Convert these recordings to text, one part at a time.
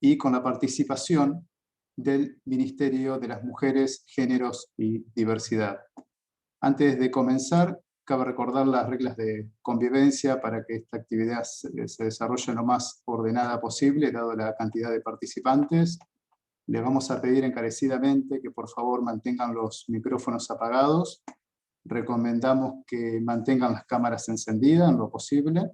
y con la participación del Ministerio de las Mujeres, Géneros y Diversidad. Antes de comenzar, cabe recordar las reglas de convivencia para que esta actividad se desarrolle lo más ordenada posible, dado la cantidad de participantes. Les vamos a pedir encarecidamente que por favor mantengan los micrófonos apagados. Recomendamos que mantengan las cámaras encendidas en lo posible.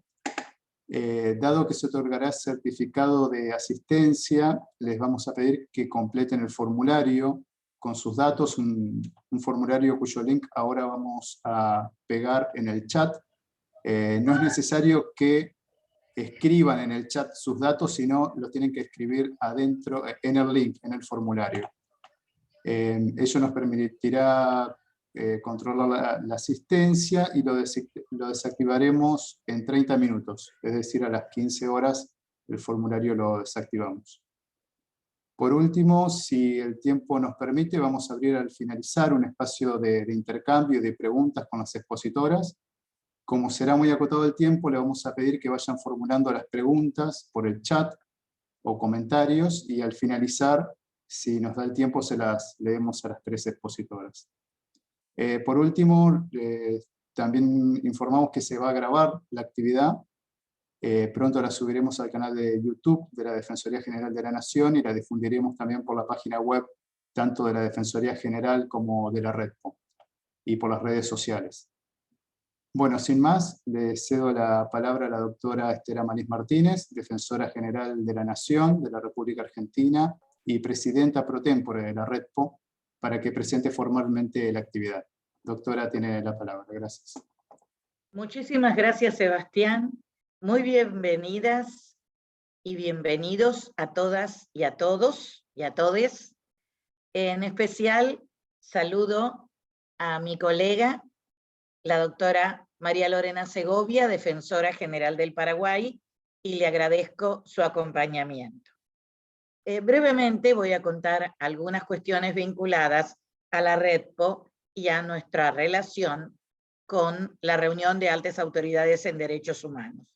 Dado que se otorgará certificado de asistencia, les vamos a pedir que completen el formulario con sus datos, un formulario cuyo link ahora vamos a pegar en el chat. No es necesario que escriban en el chat sus datos, sino los tienen que escribir adentro, en el link, en el formulario. Eso nos permitirá controlar la asistencia y lo desactivaremos en 30 minutos, es decir, a las 15 horas el formulario lo desactivamos. Por último, si el tiempo nos permite, vamos a abrir al finalizar un espacio de intercambio y de preguntas con las expositoras. Como será muy acotado el tiempo, le vamos a pedir que vayan formulando las preguntas por el chat o comentarios, y al finalizar, si nos da el tiempo, se las leemos a las 3 expositoras. Por último, también informamos que se va a grabar la actividad. Pronto la subiremos al canal de YouTube de la Defensoría General de la Nación y la difundiremos también por la página web, tanto de la Defensoría General como de la REDPO, y por las redes sociales. Bueno, sin más, le cedo la palabra a la doctora Esther Amalís Martínez, Defensora General de la Nación de la República Argentina y Presidenta pro tempore de la REDPO, para que presente formalmente la actividad. Doctora, tiene la palabra. Gracias. Muchísimas gracias, Sebastián. Muy bienvenidas y bienvenidos a todas y a todos y a todes. En especial, saludo a mi colega, la doctora María Lorena Segovia, Defensora General del Paraguay, y le agradezco su acompañamiento. Brevemente voy a contar algunas cuestiones vinculadas a la REDPO y a nuestra relación con la reunión de altas autoridades en derechos humanos.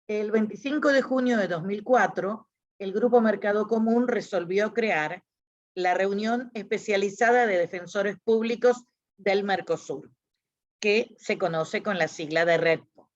El 25 de junio de 2004, el Grupo Mercado Común resolvió crear la reunión especializada de defensores públicos del Mercosur, que se conoce con la sigla de REDPO,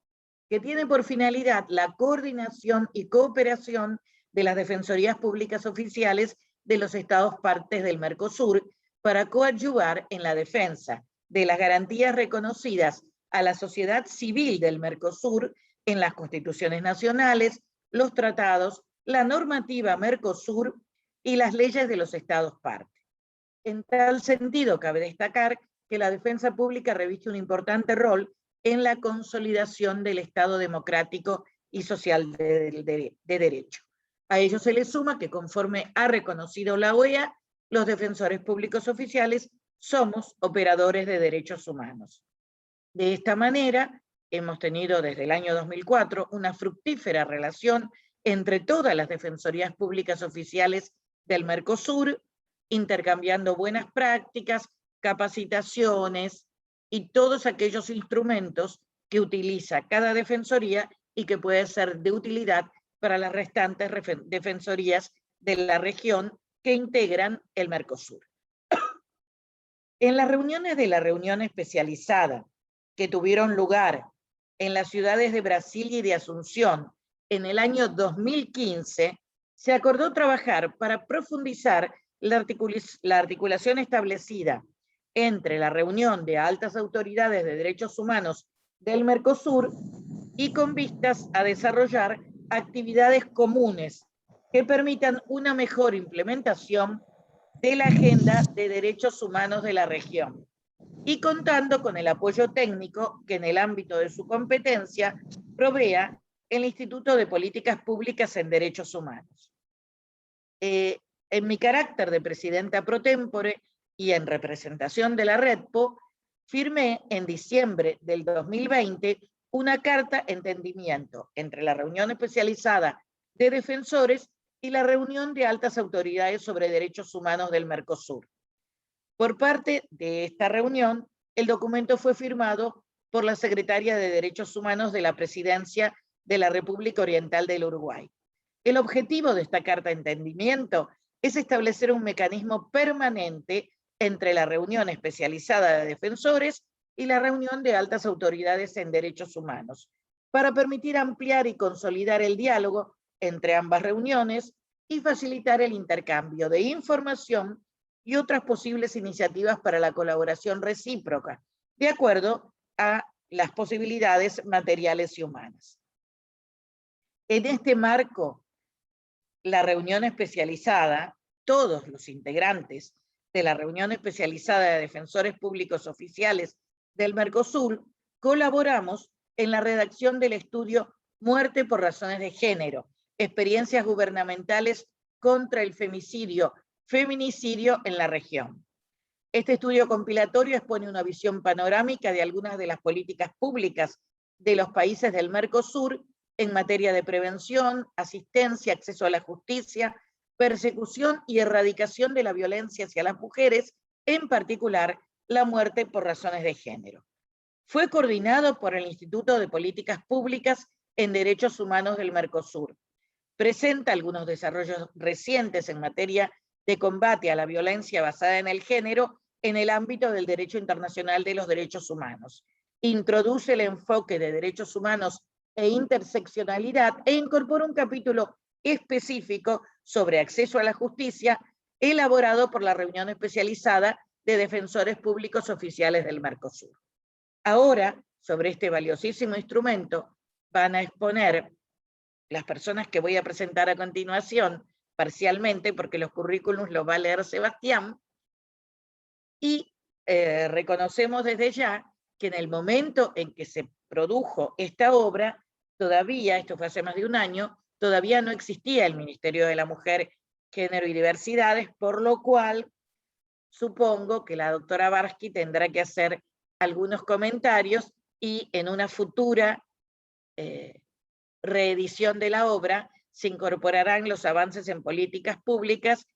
que tiene por finalidad la coordinación y cooperación de las defensorías públicas oficiales de los estados partes del Mercosur para coadyuvar en la defensa de las garantías reconocidas a la sociedad civil del Mercosur en las constituciones nacionales, los tratados, la normativa Mercosur y las leyes de los estados partes. En tal sentido, cabe destacar que la defensa pública reviste un importante rol en la consolidación del Estado democrático y social de derecho. A ello se le suma que, conforme ha reconocido la OEA, los defensores públicos oficiales somos operadores de derechos humanos. De esta manera, hemos tenido desde el año 2004 una fructífera relación entre todas las defensorías públicas oficiales del Mercosur, intercambiando buenas prácticas, capacitaciones y todos aquellos instrumentos que utiliza cada defensoría y que puede ser de utilidad para las restantes defensorías de la región que integran el Mercosur. En las reuniones de la reunión especializada que tuvieron lugar en las ciudades de Brasilia y de Asunción en el año 2015, se acordó trabajar para profundizar la articulación establecida entre la reunión de altas autoridades de derechos humanos del Mercosur y con vistas a desarrollar actividades comunes que permitan una mejor implementación de la agenda de derechos humanos de la región, y contando con el apoyo técnico que en el ámbito de su competencia provea el Instituto de Políticas Públicas en Derechos Humanos. En mi carácter de presidenta pro tempore y en representación de la REDPO, firmé en diciembre del 2020 una carta de entendimiento entre la reunión especializada de defensores y la reunión de altas autoridades sobre derechos humanos del Mercosur. Por parte de esta reunión, el documento fue firmado por la secretaria de Derechos Humanos de la Presidencia de la República Oriental del Uruguay. El objetivo de esta carta de entendimiento es establecer un mecanismo permanente entre la reunión especializada de defensores y la reunión de altas autoridades en derechos humanos, para permitir ampliar y consolidar el diálogo entre ambas reuniones y facilitar el intercambio de información y otras posibles iniciativas para la colaboración recíproca, de acuerdo a las posibilidades materiales y humanas. En este marco, la reunión especializada, todos los integrantes de la reunión especializada de defensores públicos oficiales del Mercosur, colaboramos en la redacción del estudio Muerte por razones de género, experiencias gubernamentales contra el feminicidio en la región. Este estudio compilatorio expone una visión panorámica de algunas de las políticas públicas de los países del Mercosur en materia de prevención, asistencia, acceso a la justicia, persecución y erradicación de la violencia hacia las mujeres, en particular la muerte por razones de género. Fue coordinado por el Instituto de Políticas Públicas en Derechos Humanos del Mercosur. Presenta algunos desarrollos recientes en materia de combate a la violencia basada en el género en el ámbito del derecho internacional de los derechos humanos. Introduce el enfoque de derechos humanos e interseccionalidad e incorpora un capítulo específico sobre acceso a la justicia elaborado por la reunión especializada de defensores públicos oficiales del Mercosur. Ahora, sobre este valiosísimo instrumento, van a exponer las personas que voy a presentar a continuación, parcialmente, porque los currículums los va a leer Sebastián, y reconocemos desde ya que en el momento en que se produjo esta obra, todavía, esto fue hace más de un año, todavía no existía el Ministerio de la Mujer, Género y Diversidades, por lo cual supongo que la doctora Barsky tendrá que hacer algunos comentarios y en una futura reedición de la obra se incorporarán los avances en políticas públicas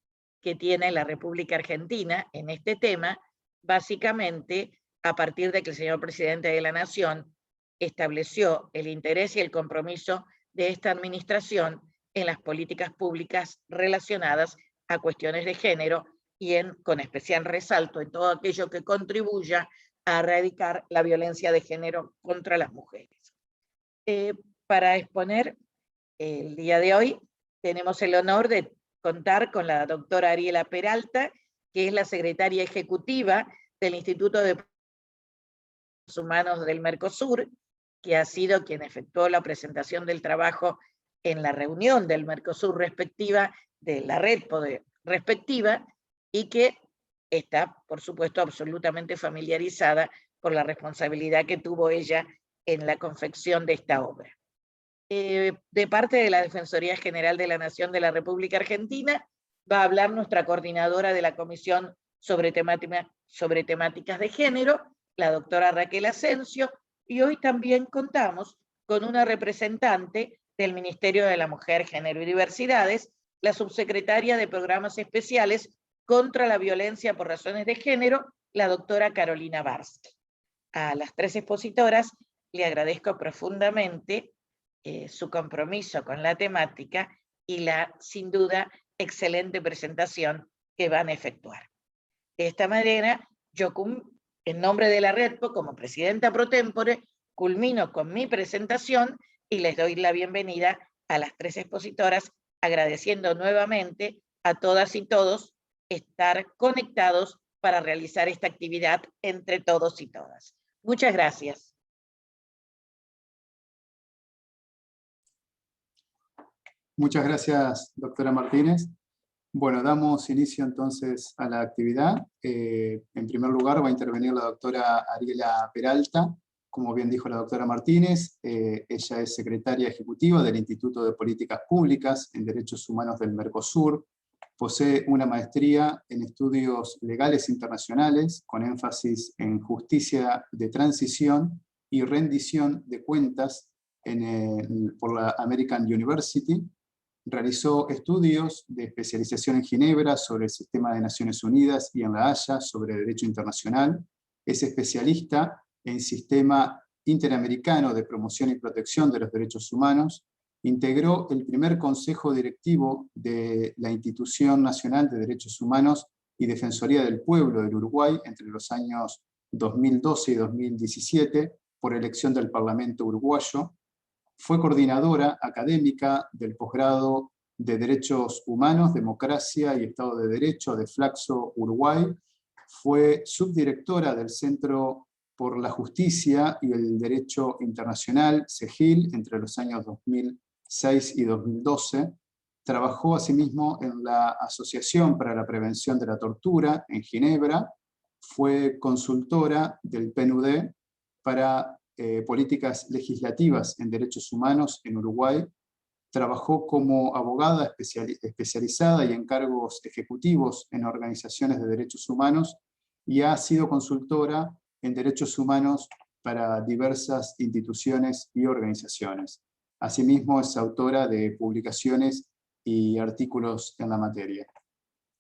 que tiene la República Argentina en este tema, básicamente a partir de que el señor presidente de la Nación estableció el interés y el compromiso de esta administración en las políticas públicas relacionadas a cuestiones de género y con especial resalto en todo aquello que contribuya a erradicar la violencia de género contra las mujeres. Para exponer el día de hoy tenemos el honor de contar con la doctora Ariela Peralta, que es la secretaria ejecutiva del Instituto de Derechos Humanos del Mercosur, que ha sido quien efectuó la presentación del trabajo en la reunión del Mercosur respectiva, de la red respectiva, y que está, por supuesto, absolutamente familiarizada por la responsabilidad que tuvo ella en la confección de esta obra. De parte de la Defensoría General de la Nación de la República Argentina, va a hablar nuestra coordinadora de la Comisión sobre temáticas de género, la doctora Raquel Asensio, y hoy también contamos con una representante del Ministerio de la Mujer, Género y Diversidades, la subsecretaria de Programas Especiales contra la Violencia por Razones de Género, la doctora Carolina Barsky. A las tres expositoras le agradezco profundamente su compromiso con la temática y la, sin duda, excelente presentación que van a efectuar. De esta manera, yo, en nombre de la REDPO, como presidenta pro tempore, culmino con mi presentación y les doy la bienvenida a las tres expositoras, agradeciendo nuevamente a todas y todos estar conectados para realizar esta actividad entre todos y todas. Muchas gracias. Muchas gracias, doctora Martínez. Bueno, damos inicio entonces a la actividad. En primer lugar va a intervenir la doctora Ariela Peralta, como bien dijo la doctora Martínez. Ella es secretaria ejecutiva del Instituto de Políticas Públicas en Derechos Humanos del Mercosur. Posee una maestría en estudios legales internacionales, con énfasis en justicia de transición y rendición de cuentas por la American University. Realizó estudios de especialización en Ginebra sobre el sistema de Naciones Unidas y en La Haya sobre derecho internacional. Es especialista en sistema interamericano de promoción y protección de los derechos humanos Integró el primer consejo directivo de la Institución Nacional de Derechos Humanos y Defensoría del Pueblo del Uruguay entre los años 2012 y 2017 por elección del Parlamento uruguayo. Fue coordinadora académica del posgrado de Derechos Humanos, Democracia y Estado de Derecho de Flaxo, Uruguay. Fue subdirectora del Centro por la Justicia y el Derecho Internacional, CEGIL, entre los años 2006 y 2012. Trabajó asimismo en la Asociación para la Prevención de la Tortura en Ginebra. Fue consultora del PNUD para políticas legislativas en derechos humanos en Uruguay. Trabajó como abogada especializada y en cargos ejecutivos en organizaciones de derechos humanos y ha sido consultora en derechos humanos para diversas instituciones y organizaciones. Asimismo, es autora de publicaciones y artículos en la materia.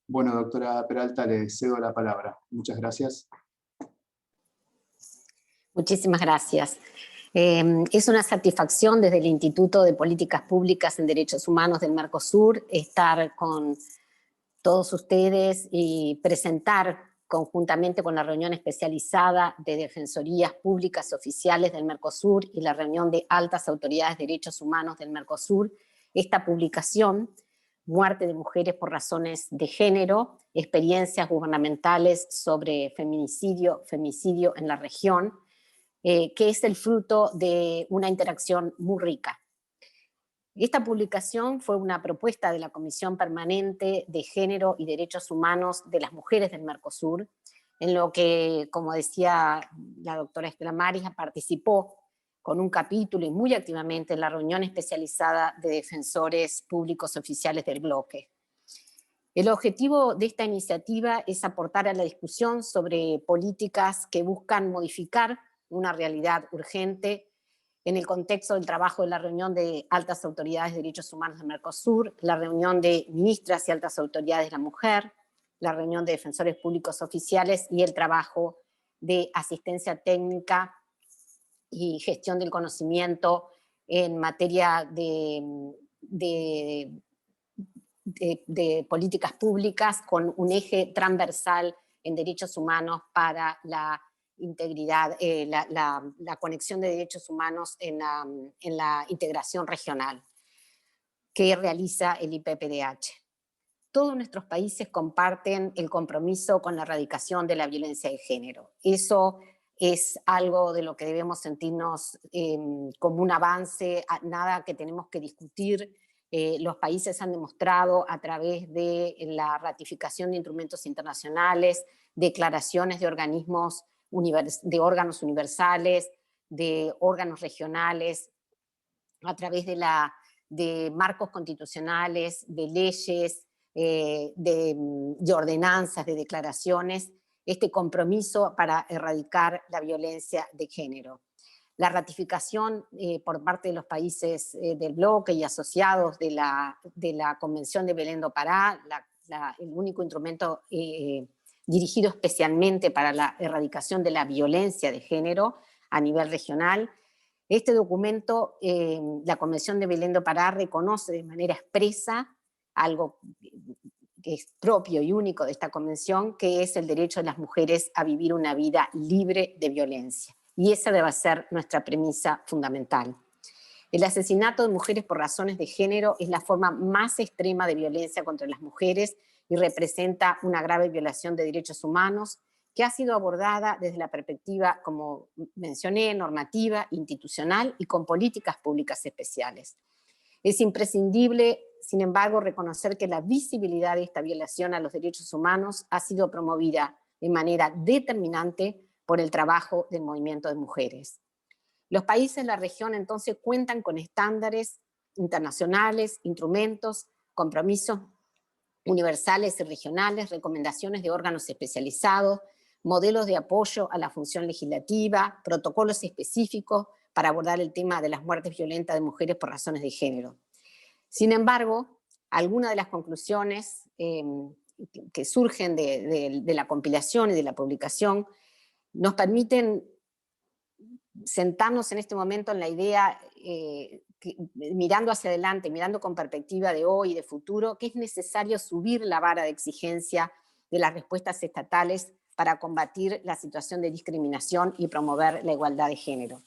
Bueno, doctora Peralta, le cedo la palabra. Muchas gracias. Muchísimas gracias. Es una satisfacción desde el Instituto de Políticas Públicas en Derechos Humanos del Mercosur estar con todos ustedes y presentar conjuntamente con la reunión especializada de Defensorías Públicas Oficiales del Mercosur y la reunión de altas autoridades de derechos humanos del Mercosur, esta publicación, Muerte de mujeres por razones de género, experiencias gubernamentales sobre femicidio en la región, que es el fruto de una interacción muy rica. Esta publicación fue una propuesta de la Comisión Permanente de Género y Derechos Humanos de las Mujeres del Mercosur, en lo que, como decía la doctora Estela Maris, participó con un capítulo y muy activamente en la reunión especializada de defensores públicos oficiales del bloque. El objetivo de esta iniciativa es aportar a la discusión sobre políticas que buscan modificar una realidad urgente en el contexto del trabajo de la reunión de altas autoridades de derechos humanos de Mercosur, la reunión de ministras y altas autoridades de la mujer, la reunión de defensores públicos oficiales y el trabajo de asistencia técnica y gestión del conocimiento en materia de políticas públicas con un eje transversal en derechos humanos para la integridad, la conexión de derechos humanos en la integración regional que realiza el IPPDH. Todos nuestros países comparten el compromiso con la erradicación de la violencia de género. Eso es algo de lo que debemos sentirnos como un avance, nada que tenemos que discutir. Los países han demostrado a través de la ratificación de instrumentos internacionales, declaraciones de órganos universales, de órganos regionales, a través de marcos constitucionales, de leyes, de ordenanzas, de declaraciones, este compromiso para erradicar la violencia de género. La ratificación por parte de los países del bloque y asociados de la Convención de Belén do Pará, el único instrumento dirigido especialmente para la erradicación de la violencia de género a nivel regional. Este documento, la Convención de Belén do Pará reconoce de manera expresa algo que es propio y único de esta convención, que es el derecho de las mujeres a vivir una vida libre de violencia. Y esa debe ser nuestra premisa fundamental. El asesinato de mujeres por razones de género es la forma más extrema de violencia contra las mujeres y representa una grave violación de derechos humanos que ha sido abordada desde la perspectiva, como mencioné, normativa, institucional y con políticas públicas especiales. Es imprescindible, sin embargo, reconocer que la visibilidad de esta violación a los derechos humanos ha sido promovida de manera determinante por el trabajo del movimiento de mujeres. Los países de la región entonces cuentan con estándares internacionales, instrumentos, compromisos universales y regionales, recomendaciones de órganos especializados, modelos de apoyo a la función legislativa, protocolos específicos para abordar el tema de las muertes violentas de mujeres por razones de género. Sin embargo, algunas de las conclusiones que surgen de la compilación y de la publicación nos permiten sentarnos en este momento en la idea, mirando hacia adelante, mirando con perspectiva de hoy y de futuro, que es necesario subir la vara de exigencia de las respuestas estatales para combatir la situación de discriminación y promover la igualdad de género.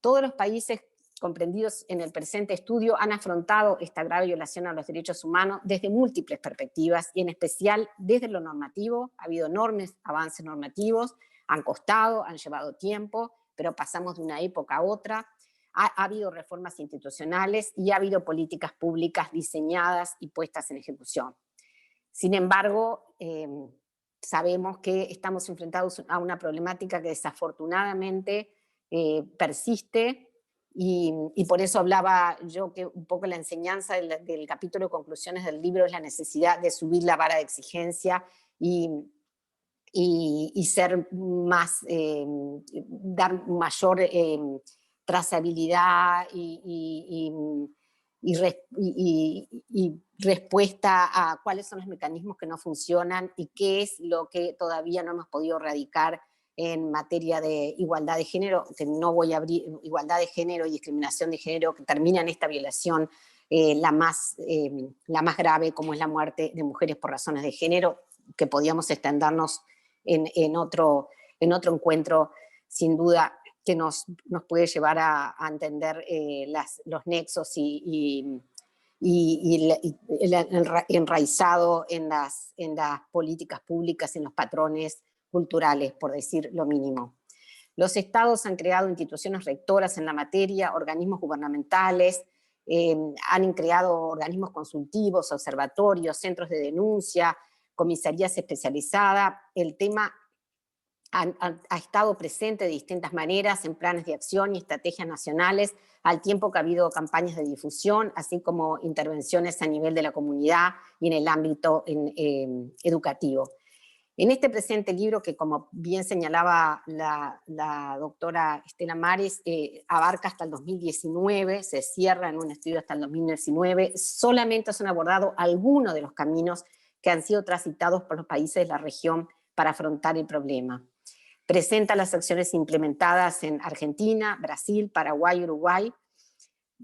Todos los países comprendidos en el presente estudio han afrontado esta grave violación a los derechos humanos desde múltiples perspectivas y en especial desde lo normativo. Ha habido enormes avances normativos, han costado, han llevado tiempo, pero pasamos de una época a otra. Ha habido reformas institucionales y ha habido políticas públicas diseñadas y puestas en ejecución. Sin embargo, sabemos que estamos enfrentados a una problemática que desafortunadamente persiste. Y por eso hablaba yo que un poco la enseñanza del capítulo de conclusiones del libro es la necesidad de subir la vara de exigencia y ser más, dar mayor trazabilidad y respuesta a cuáles son los mecanismos que no funcionan y qué es lo que todavía no hemos podido erradicar en materia de igualdad de género, que no voy a abrir, igualdad de género y discriminación de género, que termina en esta violación la más grave, como es la muerte de mujeres por razones de género, que podíamos extendernos en otro encuentro, sin duda, que nos puede llevar a entender los nexos y enraizado en las políticas públicas, en los patrones culturales, por decir lo mínimo. Los estados han creado instituciones rectoras en la materia, organismos gubernamentales, han creado organismos consultivos, observatorios, centros de denuncia, comisarías especializadas. El tema ha estado presente de distintas maneras en planes de acción y estrategias nacionales, al tiempo que ha habido campañas de difusión, así como intervenciones a nivel de la comunidad y en el ámbito educativo. En este presente libro, que como bien señalaba la doctora Estela Mares, abarca hasta el 2019, se cierra en un estudio hasta el 2019, solamente se han abordado algunos de los caminos que han sido transitados por los países de la región para afrontar el problema. Presenta las acciones implementadas en Argentina, Brasil, Paraguay, Uruguay,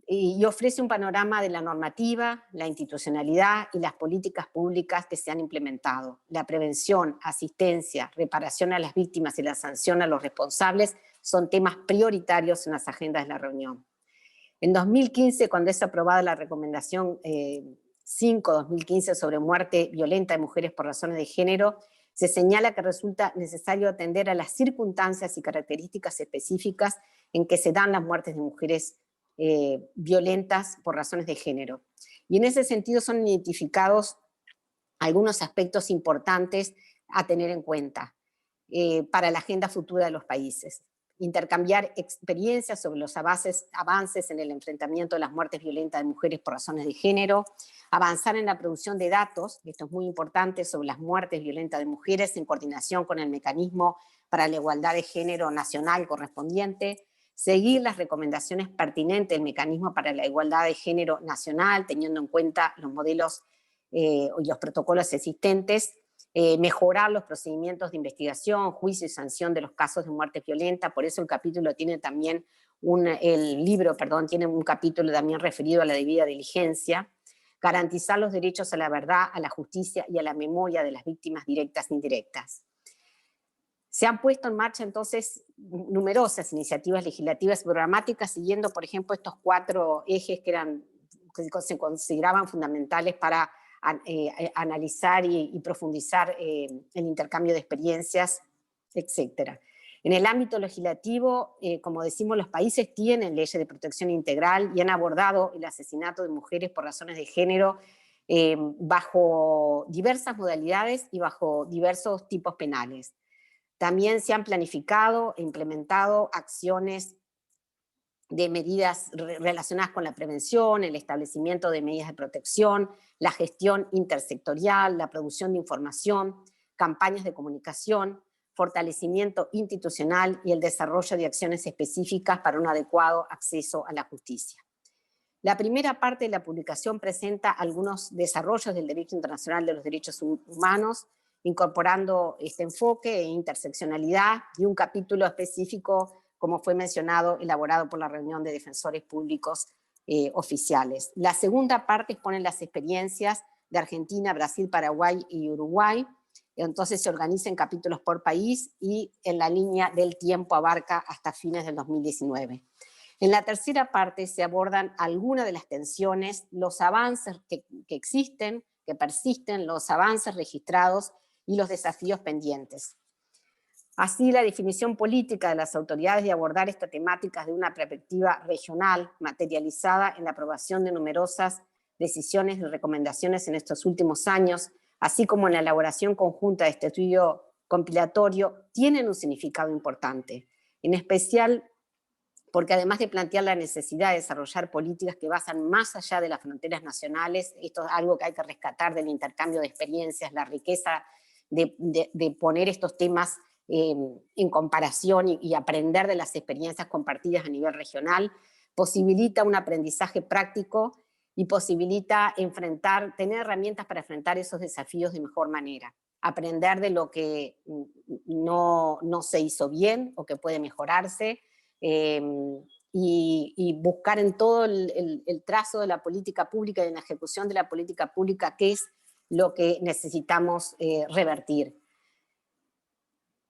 y ofrece un panorama de la normativa, la institucionalidad y las políticas públicas que se han implementado. La prevención, asistencia, reparación a las víctimas y la sanción a los responsables son temas prioritarios en las agendas de la reunión. En 2015, cuando es aprobada la recomendación 5-2015 sobre muerte violenta de mujeres por razones de género, se señala que resulta necesario atender a las circunstancias y características específicas en que se dan las muertes de mujeres violentas por razones de género. Y en ese sentido son identificados algunos aspectos importantes a tener en cuenta para la agenda futura de los países. Intercambiar experiencias sobre los avances en el enfrentamiento de las muertes violentas de mujeres por razones de género, avanzar en la producción de datos, esto es muy importante, sobre las muertes violentas de mujeres en coordinación con el mecanismo para la igualdad de género nacional correspondiente, seguir las recomendaciones pertinentes del mecanismo para la igualdad de género nacional, teniendo en cuenta los modelos y los protocolos existentes, mejorar los procedimientos de investigación, juicio y sanción de los casos de muerte violenta. Por eso el capítulo tiene también el libro tiene un capítulo también referido a la debida diligencia, garantizar los derechos a la verdad, a la justicia y a la memoria de las víctimas directas e indirectas. Se han puesto en marcha entonces numerosas iniciativas legislativas y programáticas siguiendo, por ejemplo, estos 4 ejes que se consideraban fundamentales para analizar y profundizar el intercambio de experiencias, etc. En el ámbito legislativo, como decimos, los países tienen leyes de protección integral y han abordado el asesinato de mujeres por razones de género bajo diversas modalidades y bajo diversos tipos penales. También se han planificado e implementado acciones de medidas relacionadas con la prevención, el establecimiento de medidas de protección, la gestión intersectorial, la producción de información, campañas de comunicación, fortalecimiento institucional y el desarrollo de acciones específicas para un adecuado acceso a la justicia. La primera parte de la publicación presenta algunos desarrollos del derecho internacional de los derechos humanos, incorporando este enfoque e interseccionalidad, y un capítulo específico como fue mencionado, elaborado por la reunión de defensores públicos oficiales. La segunda parte expone las experiencias de Argentina, Brasil, Paraguay y Uruguay. Entonces se organiza en capítulos por país y en la línea del tiempo abarca hasta fines del 2019. En la tercera parte se abordan algunas de las tensiones, los avances que existen, que persisten, los avances registrados y los desafíos pendientes. Así, la definición política de las autoridades de abordar esta temática desde una perspectiva regional, materializada en la aprobación de numerosas decisiones y recomendaciones en estos últimos años, así como en la elaboración conjunta de este estudio compilatorio, tienen un significado importante, en especial porque además de plantear la necesidad de desarrollar políticas que basan más allá de las fronteras nacionales, esto es algo que hay que rescatar del intercambio de experiencias, la riqueza de poner estos temas en comparación y aprender de las experiencias compartidas a nivel regional, posibilita un aprendizaje práctico y posibilita tener herramientas para enfrentar esos desafíos de mejor manera. Aprender de lo que no se hizo bien o que puede mejorarse, y buscar en todo el trazo de la política pública y en la ejecución de la política pública qué es lo que necesitamos revertir.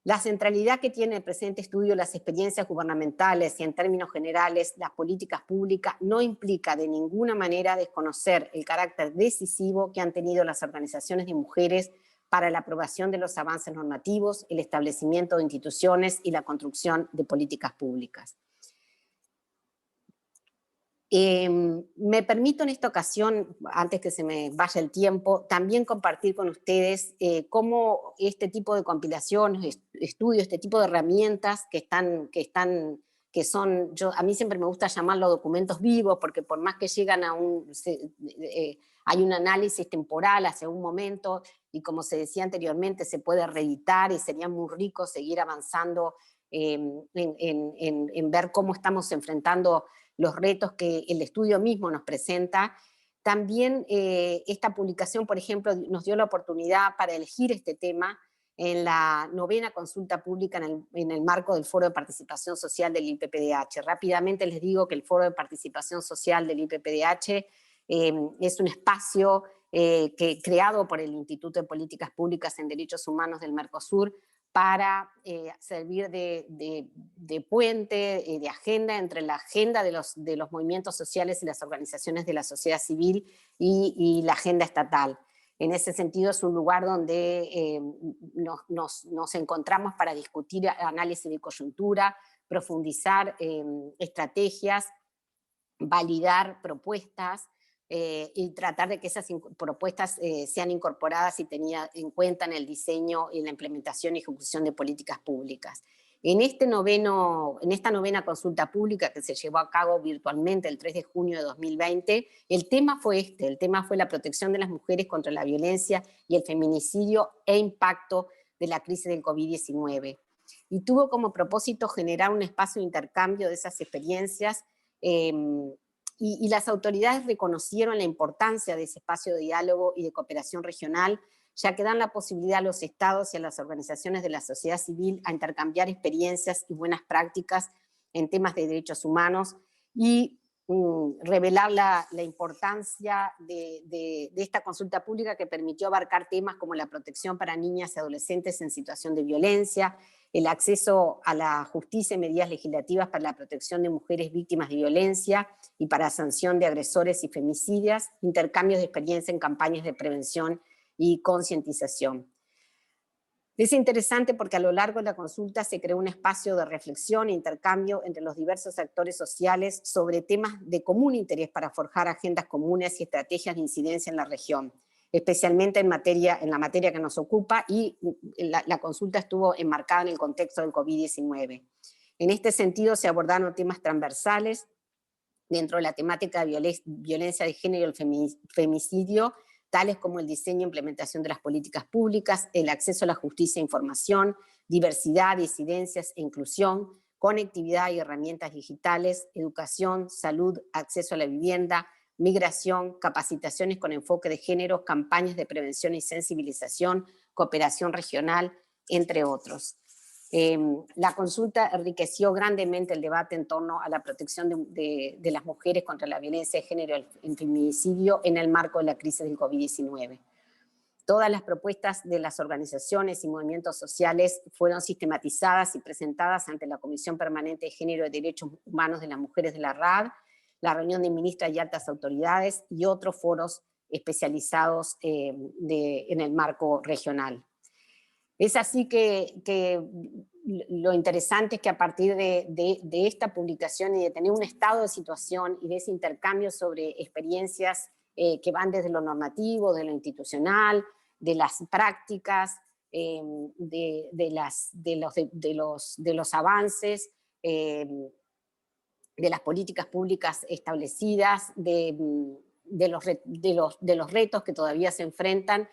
La centralidad que tiene el presente estudio las experiencias gubernamentales y en términos generales las políticas públicas no implica de ninguna manera desconocer el carácter decisivo que han tenido las organizaciones de mujeres para la aprobación de los avances normativos, el establecimiento de instituciones y la construcción de políticas públicas. Me permito en esta ocasión, antes que se me vaya el tiempo, también compartir con ustedes cómo este tipo de compilaciones, estudios, este tipo de herramientas a mí siempre me gusta llamarlo documentos vivos, porque por más que llegan a hay un análisis temporal hacia un momento, y como se decía anteriormente, se puede reeditar y sería muy rico seguir avanzando en ver cómo estamos enfrentando los retos que el estudio mismo nos presenta. También esta publicación, por ejemplo, nos dio la oportunidad para elegir este tema en la 9ª consulta pública en el marco del Foro de Participación Social del IPPDH. Rápidamente les digo que el Foro de Participación Social del IPPDH es un espacio creado por el Instituto de Políticas Públicas en Derechos Humanos del Mercosur para servir de puente, de agenda entre la agenda de los movimientos sociales y las organizaciones de la sociedad civil y la agenda estatal. En ese sentido es un lugar donde nos encontramos para discutir análisis de coyuntura, profundizar estrategias, validar propuestas, y tratar de que esas propuestas sean incorporadas y tenidas en cuenta en el diseño y en la implementación y ejecución de políticas públicas. En esta 9ª consulta pública que se llevó a cabo virtualmente el 3 de junio de 2020, el tema fue la protección de las mujeres contra la violencia y el feminicidio e impacto de la crisis del COVID-19. Y tuvo como propósito generar un espacio de intercambio de esas experiencias, y las autoridades reconocieron la importancia de ese espacio de diálogo y de cooperación regional, ya que dan la posibilidad a los estados y a las organizaciones de la sociedad civil a intercambiar experiencias y buenas prácticas en temas de derechos humanos y revelar la importancia de esta consulta pública que permitió abarcar temas como la protección para niñas y adolescentes en situación de violencia, el acceso a la justicia y medidas legislativas para la protección de mujeres víctimas de violencia y para sanción de agresores y femicidas, intercambios de experiencia en campañas de prevención y concientización. Es interesante porque a lo largo de la consulta se creó un espacio de reflexión e intercambio entre los diversos actores sociales sobre temas de común interés para forjar agendas comunes y estrategias de incidencia en la región, especialmente en la materia que nos ocupa, y la consulta estuvo enmarcada en el contexto del COVID-19. En este sentido se abordaron temas transversales dentro de la temática de violencia de género y el femicidio, tales como el diseño e implementación de las políticas públicas, el acceso a la justicia e información, diversidad, disidencias e inclusión, conectividad y herramientas digitales, educación, salud, acceso a la vivienda, migración, capacitaciones con enfoque de género, campañas de prevención y sensibilización, cooperación regional, entre otros. La consulta enriqueció grandemente el debate en torno a la protección de las mujeres contra la violencia de género y el feminicidio en el marco de la crisis del COVID-19. Todas las propuestas de las organizaciones y movimientos sociales fueron sistematizadas y presentadas ante la Comisión Permanente de Género y Derechos Humanos de las Mujeres de la RAD, la reunión de ministras y altas autoridades y otros foros especializados en el marco regional. Es así que lo interesante es que a partir de esta publicación y de tener un estado de situación y de ese intercambio sobre experiencias que van desde lo normativo, de lo institucional, de las prácticas, de los avances, de las políticas públicas establecidas, de los retos que todavía se enfrentan,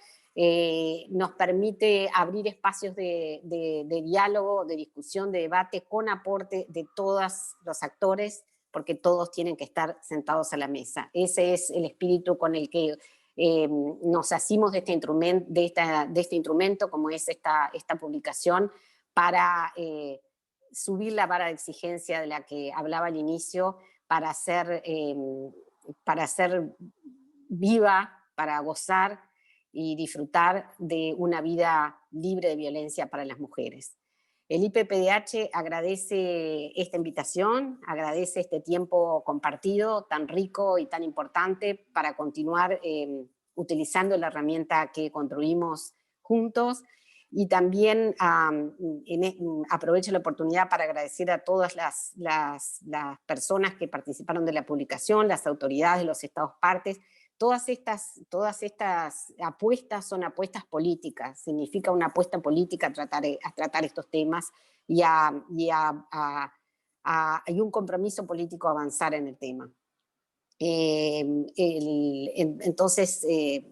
nos permite abrir espacios de diálogo, de discusión, de debate, con aporte de todos los actores, porque todos tienen que estar sentados a la mesa. Ese es el espíritu con el que nos hacimos de este instrumento, como es esta publicación, para subir la vara de exigencia de la que hablaba al inicio, para ser viva, para gozar y disfrutar de una vida libre de violencia para las mujeres. El IPPDH agradece esta invitación, agradece este tiempo compartido tan rico y tan importante para continuar utilizando la herramienta que construimos juntos, y también aprovecho la oportunidad para agradecer a todas las personas que participaron de la publicación, las autoridades de los estados partes. Todas estas apuestas son apuestas políticas, significa una apuesta política a tratar estos temas y un compromiso político a avanzar en el tema. Entonces,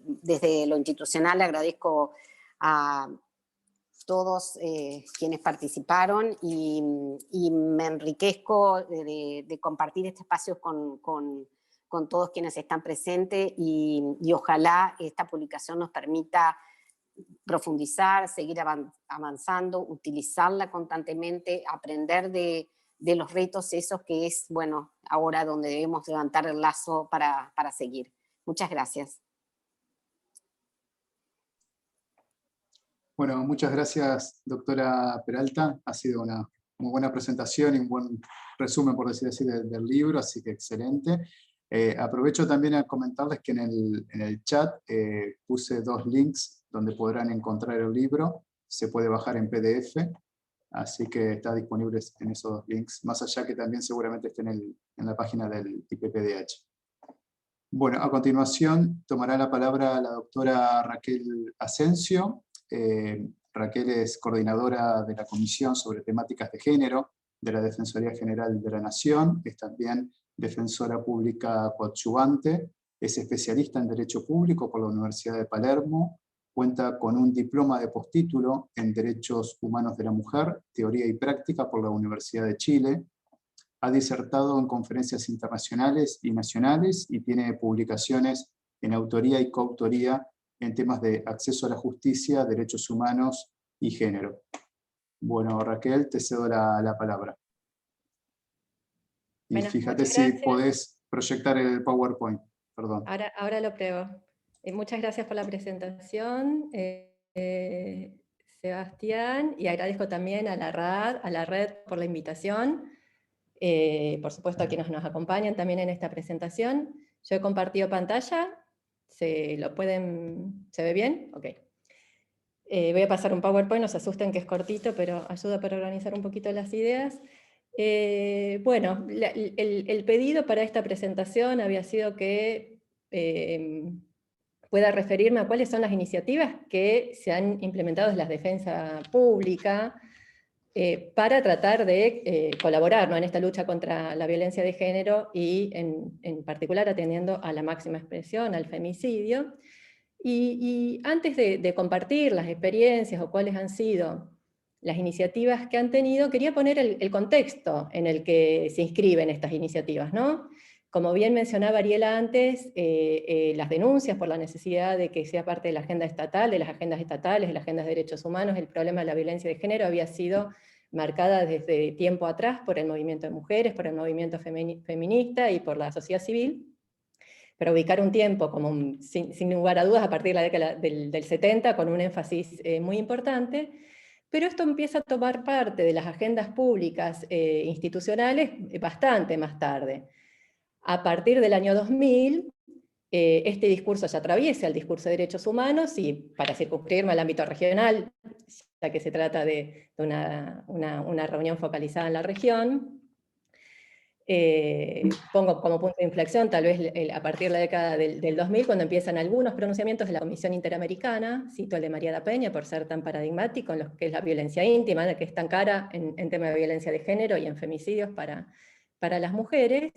desde lo institucional agradezco a todos quienes participaron y me enriquezco de compartir este espacio con todos quienes están presentes y ojalá esta publicación nos permita profundizar, seguir avanzando, utilizarla constantemente, aprender de los retos esos que es, bueno, ahora donde debemos levantar el lazo para seguir. Muchas gracias. Bueno, muchas gracias, doctora Peralta. Ha sido una muy buena presentación y un buen resumen, por decir así, del libro, así que excelente. Aprovecho también a comentarles que en el chat puse 2 links donde podrán encontrar el libro. Se puede bajar en PDF, así que está disponible en esos 2 links, más allá que también seguramente estén en la página del IPPDH. Bueno, a continuación tomará la palabra la doctora Raquel Asensio. Raquel es coordinadora de la Comisión sobre Temáticas de Género de la Defensoría General de la Nación, es también defensora pública coadyuvante, es especialista en Derecho Público por la Universidad de Palermo, cuenta con un diploma de postítulo en Derechos Humanos de la Mujer, Teoría y Práctica por la Universidad de Chile, ha disertado en conferencias internacionales y nacionales y tiene publicaciones en autoría y coautoría en temas de acceso a la justicia, derechos humanos y género. Bueno, Raquel, te cedo la palabra. Y bueno, fíjate si podés proyectar el PowerPoint. Perdón. Ahora lo pruebo. Muchas gracias por la presentación, Sebastián, y agradezco también a la red por la invitación. Por supuesto a quienes nos acompañan también en esta presentación. Yo he compartido pantalla. ¿Se ve bien? Ok. Voy a pasar un PowerPoint, no se asusten que es cortito, pero ayuda para organizar un poquito las ideas. Bueno, el pedido para esta presentación había sido que pueda referirme a cuáles son las iniciativas que se han implementado desde la defensa pública para tratar de colaborar, ¿no?, en esta lucha contra la violencia de género y en particular atendiendo a la máxima expresión, al femicidio. Y antes de compartir las experiencias o cuáles han sido las iniciativas que han tenido, quería poner el contexto en el que se inscriben estas iniciativas, ¿no? Como bien mencionaba Ariela antes, las denuncias por la necesidad de que sea parte de la agenda estatal, de las agendas estatales, de las agendas de derechos humanos, el problema de la violencia de género había sido marcada desde tiempo atrás por el movimiento de mujeres, por el movimiento feminista y por la sociedad civil, para ubicar un tiempo como sin lugar a dudas a partir de la década del 70 con un énfasis muy importante, pero esto empieza a tomar parte de las agendas públicas institucionales bastante más tarde. A partir del año 2000, este discurso ya atraviesa el discurso de derechos humanos, y para circunscribirme al ámbito regional, ya que se trata de una reunión focalizada en la región, pongo como punto de inflexión tal vez a partir de la década del 2000, cuando empiezan algunos pronunciamientos de la Comisión Interamericana, cito el de María da Peña por ser tan paradigmático en lo que es la violencia íntima, que es tan cara en tema de violencia de género y en femicidios para las mujeres,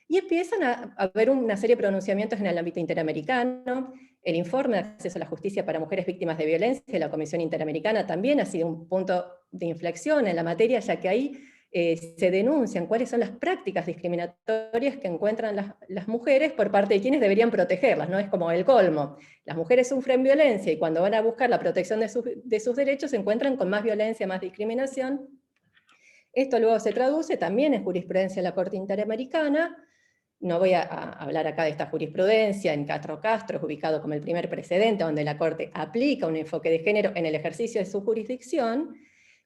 y empiezan a haber una serie de pronunciamientos en el ámbito interamericano. El informe de acceso a la justicia para mujeres víctimas de violencia de la Comisión Interamericana también ha sido un punto de inflexión en la materia, ya que ahí se denuncian cuáles son las prácticas discriminatorias que encuentran las mujeres por parte de quienes deberían protegerlas, ¿no? Es como el colmo. Las mujeres sufren violencia y cuando van a buscar la protección de sus derechos se encuentran con más violencia, más discriminación. Esto luego se traduce también en jurisprudencia de la Corte Interamericana. No voy a hablar acá de esta jurisprudencia. En Castro es ubicado como el primer precedente donde la Corte aplica un enfoque de género en el ejercicio de su jurisdicción.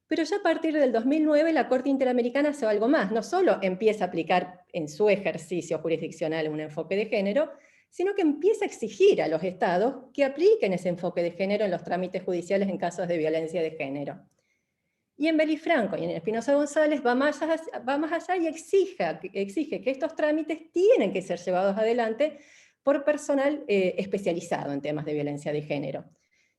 Pero ya a partir del 2009 la Corte Interamericana hace algo más, no solo empieza a aplicar en su ejercicio jurisdiccional un enfoque de género, sino que empieza a exigir a los estados que apliquen ese enfoque de género en los trámites judiciales en casos de violencia de género. Y en Belifranco y en Espinosa González va más allá y exige que estos trámites tienen que ser llevados adelante por personal especializado en temas de violencia de género.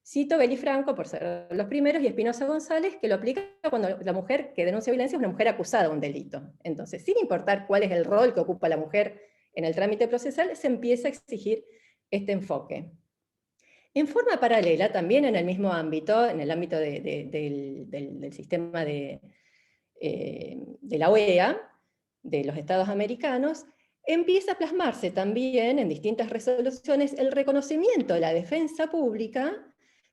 Cito Belifranco por ser los primeros y Espinosa González, que lo aplica cuando la mujer que denuncia violencia es una mujer acusada de un delito. Entonces, sin importar cuál es el rol que ocupa la mujer en el trámite procesal, se empieza a exigir este enfoque. En forma paralela, también en el mismo ámbito, en el ámbito del sistema de la OEA, de los Estados americanos, empieza a plasmarse también en distintas resoluciones el reconocimiento de la defensa pública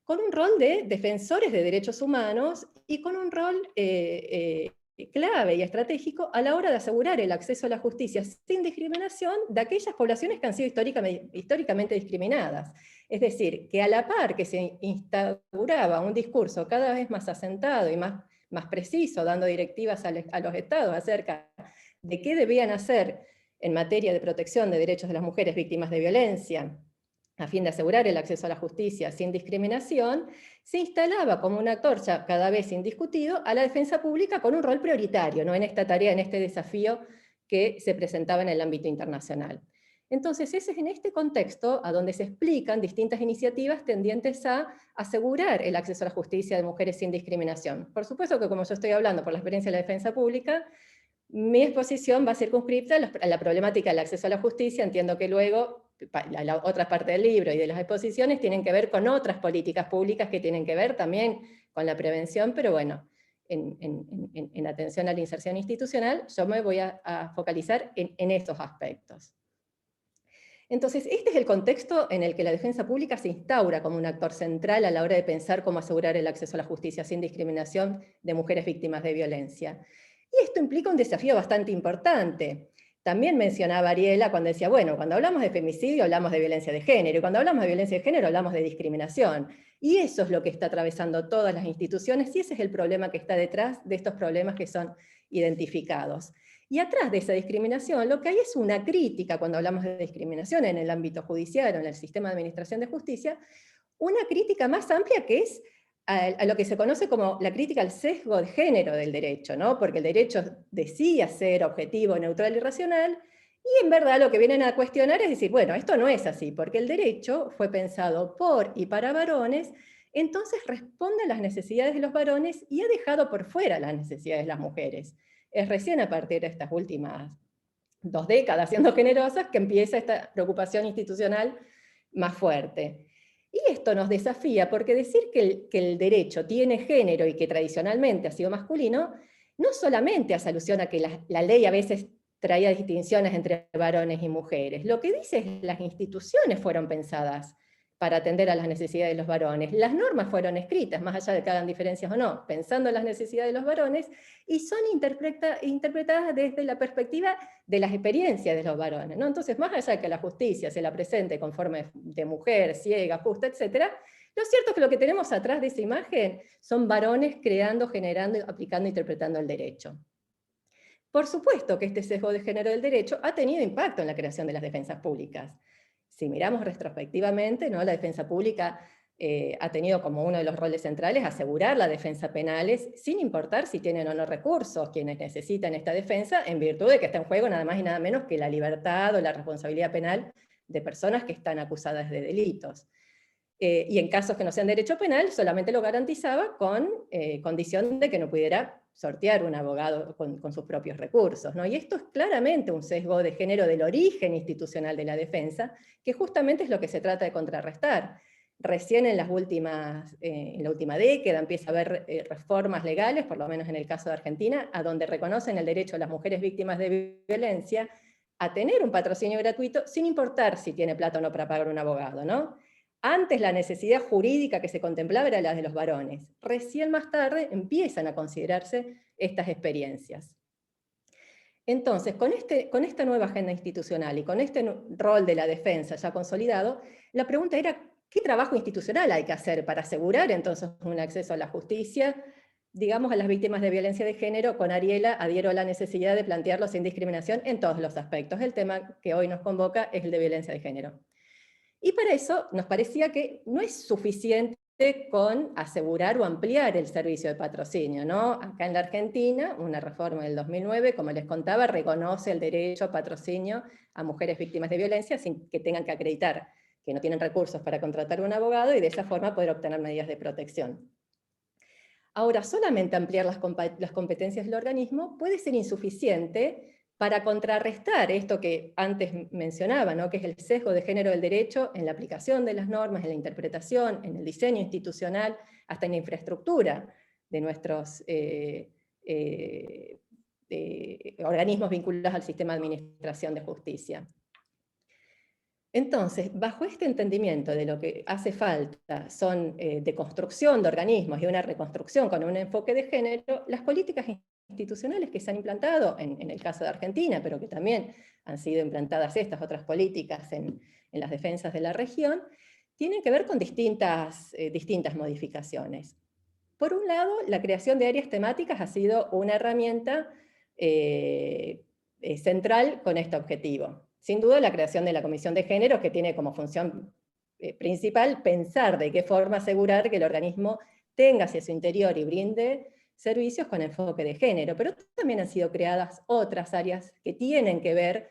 con un rol de defensores de derechos humanos y con un rol clave y estratégico a la hora de asegurar el acceso a la justicia sin discriminación de aquellas poblaciones que han sido históricamente discriminadas. Es decir, que a la par que se instauraba un discurso cada vez más asentado y más preciso, dando directivas a los estados acerca de qué debían hacer en materia de protección de derechos de las mujeres víctimas de violencia, a fin de asegurar el acceso a la justicia sin discriminación, se instalaba como un actor ya cada vez indiscutido a la defensa pública con un rol prioritario, ¿no? En esta tarea, en este desafío que se presentaba en el ámbito internacional. Entonces, ese es en este contexto a donde se explican distintas iniciativas tendientes a asegurar el acceso a la justicia de mujeres sin discriminación. Por supuesto que como yo estoy hablando por la experiencia de la defensa pública, mi exposición va a circunscripta a la problemática del acceso a la justicia. Entiendo que luego la otra parte del libro y de las exposiciones tienen que ver con otras políticas públicas que tienen que ver también con la prevención, pero bueno, en atención a la inserción institucional, yo me voy a focalizar en estos aspectos. Entonces, este es el contexto en el que la defensa pública se instaura como un actor central a la hora de pensar cómo asegurar el acceso a la justicia sin discriminación de mujeres víctimas de violencia. Y esto implica un desafío bastante importante. También mencionaba Ariela cuando decía, bueno, cuando hablamos de femicidio hablamos de violencia de género, y cuando hablamos de violencia de género hablamos de discriminación. Y eso es lo que está atravesando todas las instituciones, y ese es el problema que está detrás de estos problemas que son identificados. Y atrás de esa discriminación, lo que hay es una crítica, cuando hablamos de discriminación en el ámbito judicial o en el sistema de administración de justicia, una crítica más amplia que es a lo que se conoce como la crítica al sesgo de género del derecho, ¿no? Porque el derecho decía ser objetivo, neutral y racional, y en verdad lo que vienen a cuestionar es decir, bueno, esto no es así, porque el derecho fue pensado por y para varones, entonces responde a las necesidades de los varones y ha dejado por fuera las necesidades de las mujeres. Es recién a partir de estas últimas 2 décadas, siendo generosas, que empieza esta preocupación institucional más fuerte. Y esto nos desafía, porque decir que el derecho tiene género y que tradicionalmente ha sido masculino, no solamente hace alusión a que la ley a veces traía distinciones entre varones y mujeres, lo que dice es que las instituciones fueron pensadas para atender a las necesidades de los varones. Las normas fueron escritas, más allá de que hagan diferencias o no, pensando en las necesidades de los varones, y son interpretadas desde la perspectiva de las experiencias de los varones, ¿no? Entonces, más allá de que la justicia se la presente con forma de mujer, ciega, justa, etc., lo cierto es que lo que tenemos atrás de esa imagen son varones creando, generando, aplicando, interpretando el derecho. Por supuesto que este sesgo de género del derecho ha tenido impacto en la creación de las defensas públicas. Si miramos retrospectivamente, ¿no? La defensa pública ha tenido como uno de los roles centrales asegurar la defensa penales, sin importar si tienen o no recursos quienes necesitan esta defensa, en virtud de que está en juego nada más y nada menos que la libertad o la responsabilidad penal de personas que están acusadas de delitos. Y en casos que no sean derecho penal, solamente lo garantizaba con condición de que no pudiera sortear un abogado con sus propios recursos, ¿no? Y esto es claramente un sesgo de género del origen institucional de la defensa, que justamente es lo que se trata de contrarrestar. Recién en la última década empieza a haber reformas legales, por lo menos en el caso de Argentina, a donde reconocen el derecho a las mujeres víctimas de violencia a tener un patrocinio gratuito, sin importar si tiene plata o no para pagar un abogado, ¿no? Antes la necesidad jurídica que se contemplaba era la de los varones. Recién más tarde empiezan a considerarse estas experiencias. Entonces, con esta nueva agenda institucional y con este rol de la defensa ya consolidado, la pregunta era, ¿qué trabajo institucional hay que hacer para asegurar entonces un acceso a la justicia, digamos, a las víctimas de violencia de género? Con Ariela adhiero a la necesidad de plantearlo sin discriminación en todos los aspectos. El tema que hoy nos convoca es el de violencia de género. Y para eso nos parecía que no es suficiente con asegurar o ampliar el servicio de patrocinio, ¿no? Acá en la Argentina, una reforma del 2009, como les contaba, reconoce el derecho a patrocinio a mujeres víctimas de violencia sin que tengan que acreditar que no tienen recursos para contratar un abogado y de esa forma poder obtener medidas de protección. Ahora, solamente ampliar las competencias del organismo puede ser insuficiente para contrarrestar esto que antes mencionaba, ¿no? Que es el sesgo de género del derecho en la aplicación de las normas, en la interpretación, en el diseño institucional, hasta en la infraestructura de nuestros organismos vinculados al sistema de administración de justicia. Entonces, bajo este entendimiento de lo que hace falta son de construcción de organismos y una reconstrucción con un enfoque de género, las políticas institucionales que se han implantado, en el caso de Argentina, pero que también han sido implantadas estas otras políticas en las defensas de la región, tienen que ver con distintas modificaciones. Por un lado, la creación de áreas temáticas ha sido una herramienta central con este objetivo. Sin duda, la creación de la Comisión de Género, que tiene como función principal pensar de qué forma asegurar que el organismo tenga hacia su interior y brinde servicios con enfoque de género, pero también han sido creadas otras áreas que tienen que ver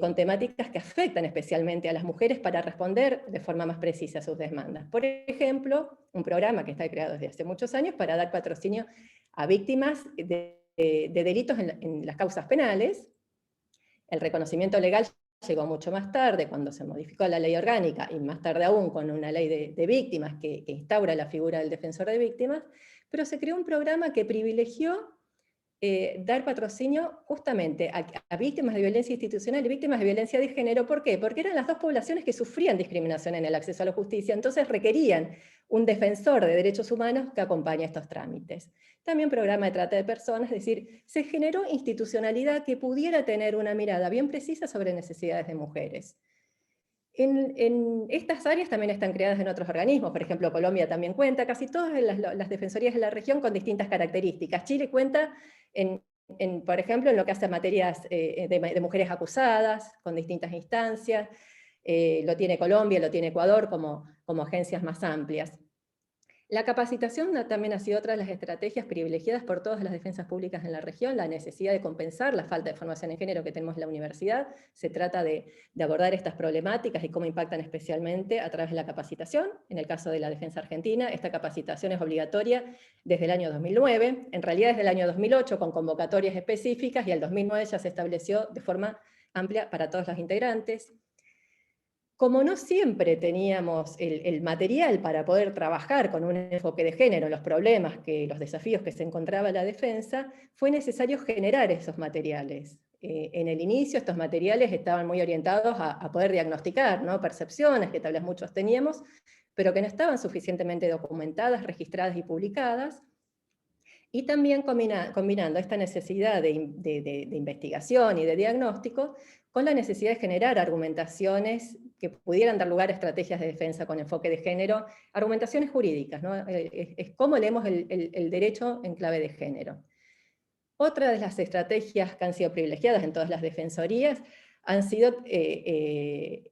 con temáticas que afectan especialmente a las mujeres para responder de forma más precisa a sus demandas. Por ejemplo, un programa que está creado desde hace muchos años para dar patrocinio a víctimas de delitos en las causas penales. El reconocimiento legal llegó mucho más tarde, cuando se modificó la ley orgánica, y más tarde aún con una ley de víctimas que instaura la figura del defensor de víctimas, pero se creó un programa que privilegió dar patrocinio justamente a víctimas de violencia institucional y víctimas de violencia de género. ¿Por qué? Porque eran las dos poblaciones que sufrían discriminación en el acceso a la justicia, entonces requerían un defensor de derechos humanos que acompañe estos trámites. También programa de trata de personas, es decir, se generó institucionalidad que pudiera tener una mirada bien precisa sobre necesidades de mujeres. En estas áreas también están creadas en otros organismos, por ejemplo, Colombia también cuenta, casi todas las defensorías de la región con distintas características. Chile cuenta, por ejemplo, en lo que hace a materias de mujeres acusadas, con distintas instancias, lo tiene Colombia, lo tiene Ecuador como agencias más amplias. La capacitación también ha sido otra de las estrategias privilegiadas por todas las defensas públicas en la región, la necesidad de compensar la falta de formación en género que tenemos en la universidad. Se trata de abordar estas problemáticas y cómo impactan especialmente a través de la capacitación. En el caso de la defensa argentina, esta capacitación es obligatoria desde el año 2009, en realidad desde el año 2008 con convocatorias específicas, y el 2009 ya se estableció de forma amplia para todos los integrantes. Como no siempre teníamos el material para poder trabajar con un enfoque de género en los problemas, los desafíos que se encontraba la defensa, fue necesario generar esos materiales. en el inicio estos materiales estaban muy orientados a poder diagnosticar, ¿no? Percepciones que tal vez muchos teníamos, pero que no estaban suficientemente documentadas, registradas y publicadas. Y también combinando esta necesidad de investigación y de diagnóstico con la necesidad de generar argumentaciones que pudieran dar lugar a estrategias de defensa con enfoque de género, argumentaciones jurídicas, ¿no? Es cómo leemos el derecho en clave de género. Otra de las estrategias que han sido privilegiadas en todas las defensorías han sido el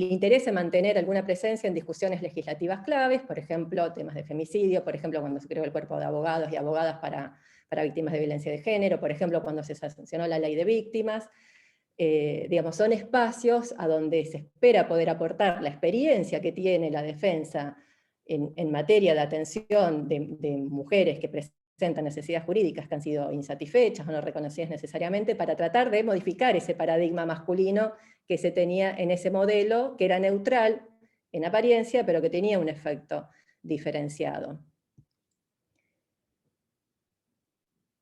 interés en mantener alguna presencia en discusiones legislativas claves, por ejemplo, temas de femicidio, por ejemplo, cuando se creó el cuerpo de abogados y abogadas para víctimas de violencia de género, por ejemplo, cuando se sancionó la ley de víctimas. Digamos, son espacios a donde se espera poder aportar la experiencia que tiene la defensa en materia de atención de mujeres que presentan necesidades jurídicas que han sido insatisfechas o no reconocidas necesariamente, para tratar de modificar ese paradigma masculino que se tenía en ese modelo, que era neutral en apariencia, pero que tenía un efecto diferenciado.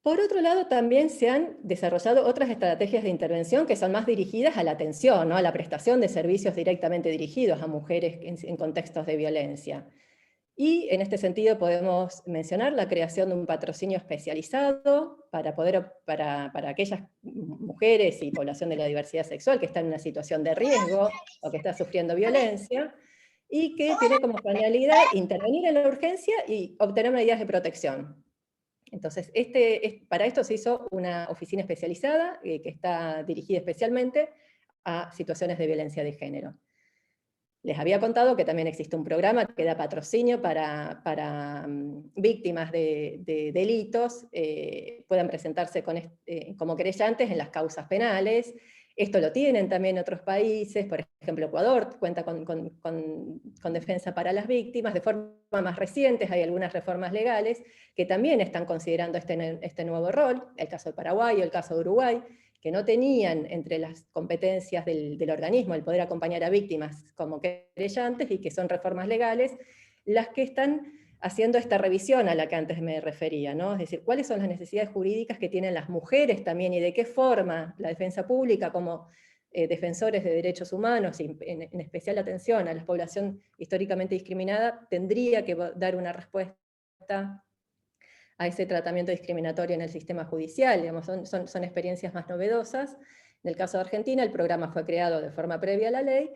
Por otro lado, también se han desarrollado otras estrategias de intervención que son más dirigidas a la atención, ¿no? A la prestación de servicios directamente dirigidos a mujeres en contextos de violencia. Y en este sentido podemos mencionar la creación de un patrocinio especializado para aquellas mujeres y población de la diversidad sexual que están en una situación de riesgo o que está sufriendo violencia, y que tiene como finalidad intervenir en la urgencia y obtener medidas de protección. Entonces, para esto se hizo una oficina especializada que está dirigida especialmente a situaciones de violencia de género. Les había contado que también existe un programa que da patrocinio para víctimas de delitos, puedan presentarse como querellantes en las causas penales. Esto lo tienen también otros países, por ejemplo Ecuador cuenta con defensa para las víctimas. De forma más reciente hay algunas reformas legales que también están considerando este nuevo rol, el caso de Paraguay o el caso de Uruguay, que no tenían entre las competencias del organismo el poder acompañar a víctimas como querellantes, y que son reformas legales las que están haciendo esta revisión a la que antes me refería, ¿no? Es decir, cuáles son las necesidades jurídicas que tienen las mujeres también, y de qué forma la defensa pública como defensores de derechos humanos, y en especial atención a la población históricamente discriminada, tendría que dar una respuesta a ese tratamiento discriminatorio en el sistema judicial. Digamos, son experiencias más novedosas. En el caso de Argentina, el programa fue creado de forma previa a la ley,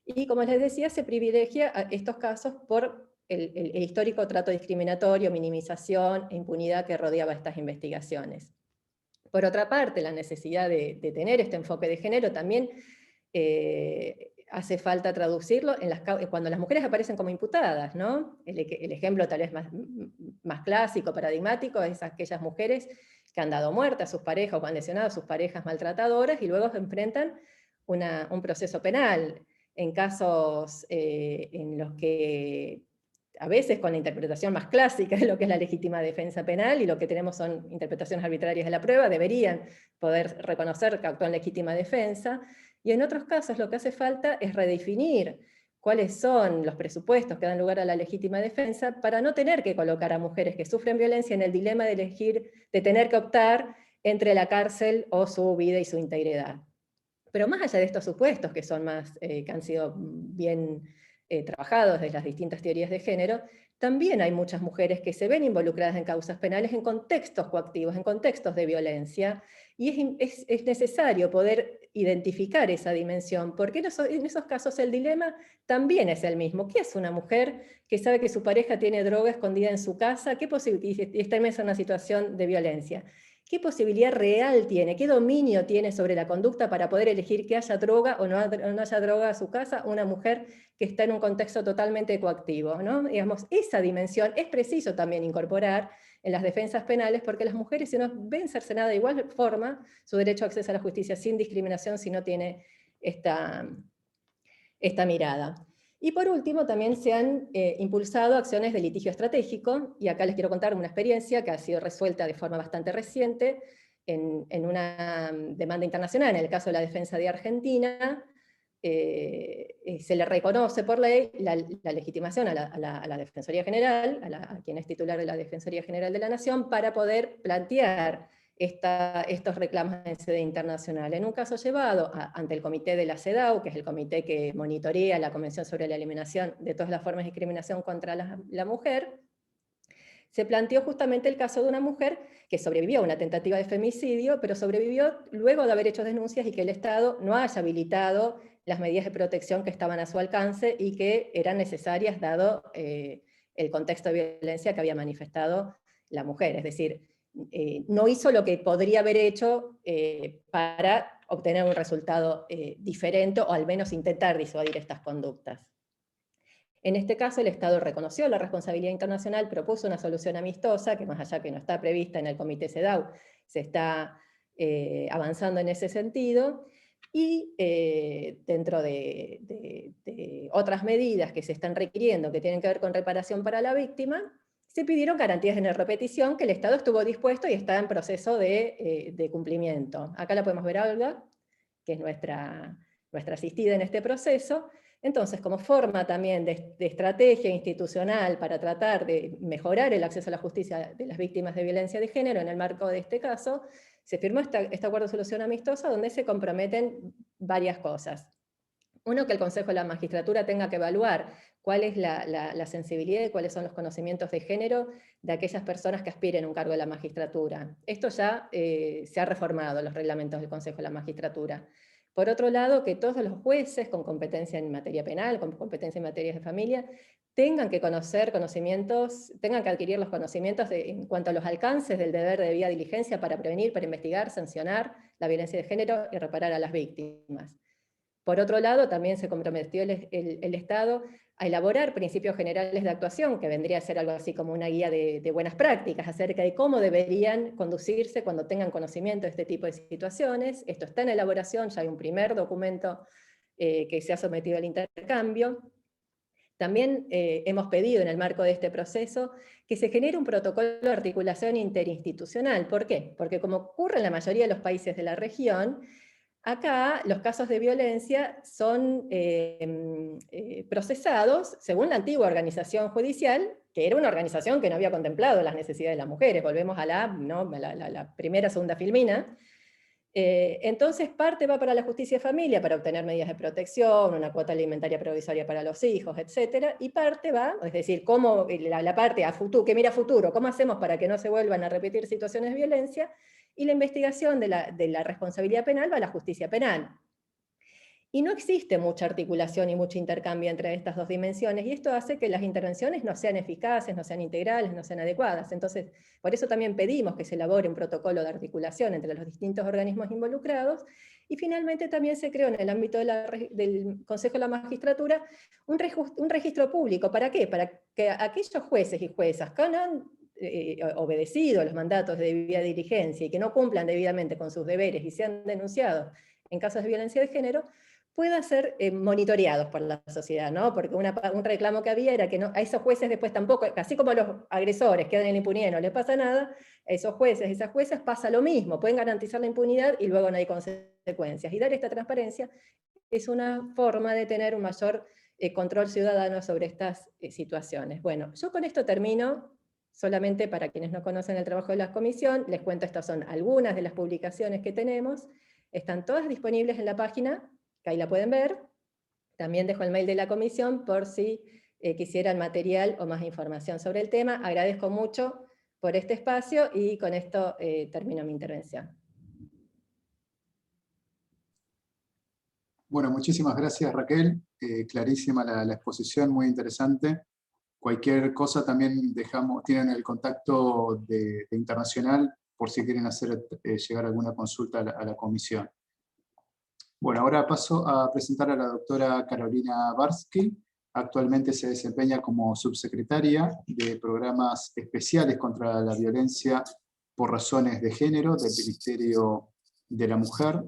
y como les decía, se privilegia a estos casos por el histórico trato discriminatorio, minimización e impunidad que rodeaba estas investigaciones. Por otra parte, la necesidad de tener este enfoque de género también hace falta traducirlo cuando las mujeres aparecen como imputadas, ¿no? El ejemplo tal vez más clásico, paradigmático, es aquellas mujeres que han dado muerte a sus parejas o han lesionado a sus parejas maltratadoras y luego enfrentan un proceso penal. En casos en los que, a veces con la interpretación más clásica de lo que es la legítima defensa penal, y lo que tenemos son interpretaciones arbitrarias de la prueba, deberían poder reconocer que actúan en legítima defensa, y en otros casos lo que hace falta es redefinir cuáles son los presupuestos que dan lugar a la legítima defensa, para no tener que colocar a mujeres que sufren violencia en el dilema de elegir, de tener que optar entre la cárcel o su vida y su integridad. Pero más allá de estos supuestos, que son más, que han sido bien trabajados desde las distintas teorías de género, también hay muchas mujeres que se ven involucradas en causas penales en contextos coactivos, en contextos de violencia, y es necesario poder identificar esa dimensión, porque en esos casos el dilema también es el mismo. ¿Qué es una mujer que sabe que su pareja tiene droga escondida en su casa y está inmersa en una situación de violencia? ¿Qué posibilidad real tiene, qué dominio tiene sobre la conducta para poder elegir que haya droga o no haya droga a su casa una mujer que está en un contexto totalmente coactivo, ¿no? Digamos, esa dimensión es preciso también incorporar en las defensas penales, porque las mujeres, si no ven cercenada de igual forma su derecho a acceso a la justicia sin discriminación, si no tiene esta mirada. Y por último, también se han impulsado acciones de litigio estratégico, y acá les quiero contar una experiencia que ha sido resuelta de forma bastante reciente en una demanda internacional. En el caso de la defensa de Argentina, se le reconoce por ley la legitimación a la Defensoría General, a quien es titular de la Defensoría General de la Nación, para poder plantear estos reclamos en sede internacional. En un caso llevado ante el comité de la CEDAW, que es el comité que monitorea la Convención sobre la Eliminación de todas las formas de discriminación contra la mujer, se planteó justamente el caso de una mujer que sobrevivió a una tentativa de femicidio, pero sobrevivió luego de haber hecho denuncias y que el Estado no haya habilitado las medidas de protección que estaban a su alcance y que eran necesarias dado el contexto de violencia que había manifestado la mujer. Es decir, no hizo lo que podría haber hecho para obtener un resultado diferente, o al menos intentar disuadir estas conductas. En este caso, el Estado reconoció la responsabilidad internacional, propuso una solución amistosa, que más allá que no está prevista en el Comité CEDAW, se está avanzando en ese sentido, y dentro de otras medidas que se están requiriendo, que tienen que ver con reparación para la víctima, se pidieron garantías de no repetición, que el Estado estuvo dispuesto y está en proceso de cumplimiento. Acá la podemos ver a Olga, que es nuestra asistida en este proceso. Entonces, como forma también de estrategia institucional para tratar de mejorar el acceso a la justicia de las víctimas de violencia de género, en el marco de este caso, se firmó este acuerdo de solución amistosa donde se comprometen varias cosas. Uno, que el Consejo de la Magistratura tenga que evaluar cuál es la sensibilidad y cuáles son los conocimientos de género de aquellas personas que aspiren a un cargo de la magistratura. Esto ya se ha reformado, los reglamentos del Consejo de la Magistratura. Por otro lado, que todos los jueces con competencia en materia penal, con competencia en materias de familia, tengan que tengan que adquirir los conocimientos en cuanto a los alcances del deber de debida diligencia para prevenir, para investigar, sancionar la violencia de género y reparar a las víctimas. Por otro lado, también se comprometió el Estado a elaborar principios generales de actuación, que vendría a ser algo así como una guía de buenas prácticas acerca de cómo deberían conducirse cuando tengan conocimiento de este tipo de situaciones. Esto está en elaboración, ya hay un primer documento que se ha sometido al intercambio. También hemos pedido en el marco de este proceso que se genere un protocolo de articulación interinstitucional. ¿Por qué? Porque como ocurre en la mayoría de los países de la región, acá los casos de violencia son procesados según la antigua organización judicial, que era una organización que no había contemplado las necesidades de las mujeres. Volvemos a la primera, segunda filmina. Entonces parte va para la justicia de familia para obtener medidas de protección, una cuota alimentaria provisoria para los hijos, etc. Y parte va, es decir, cómo, la parte a futuro, que mira a futuro, cómo hacemos para que no se vuelvan a repetir situaciones de violencia, y la investigación de la responsabilidad penal va a la justicia penal. Y no existe mucha articulación y mucho intercambio entre estas dos dimensiones, y esto hace que las intervenciones no sean eficaces, no sean integrales, no sean adecuadas. Entonces, por eso también pedimos que se elabore un protocolo de articulación entre los distintos organismos involucrados, y finalmente también se creó en el ámbito del Consejo de la Magistratura un registro público. ¿Para qué? Para que aquellos jueces y juezas que no han obedecido los mandatos de debida diligencia y que no cumplan debidamente con sus deberes y sean denunciados en casos de violencia de género, puedan ser monitoreados por la sociedad, ¿no? Porque un reclamo que había era que a esos jueces después tampoco, así como a los agresores quedan en la impunidad y no les pasa nada, a esos jueces y esas juezas pasa lo mismo, pueden garantizar la impunidad y luego no hay consecuencias. Y dar esta transparencia es una forma de tener un mayor control ciudadano sobre estas situaciones. Bueno, yo con esto termino. Solamente para quienes no conocen el trabajo de la comisión, les cuento, estas son algunas de las publicaciones que tenemos, están todas disponibles en la página, que ahí la pueden ver. También dejo el mail de la comisión por si quisieran material o más información sobre el tema. Agradezco mucho por este espacio y con esto termino mi intervención. Bueno, muchísimas gracias, Raquel. Clarísima la exposición, muy interesante. Cualquier cosa también tienen el contacto de internacional por si quieren hacer llegar alguna consulta a la comisión. Bueno, ahora paso a presentar a la doctora Carolina Barsky. Actualmente se desempeña como subsecretaria de Programas Especiales contra la Violencia por Razones de Género del Ministerio de la Mujer,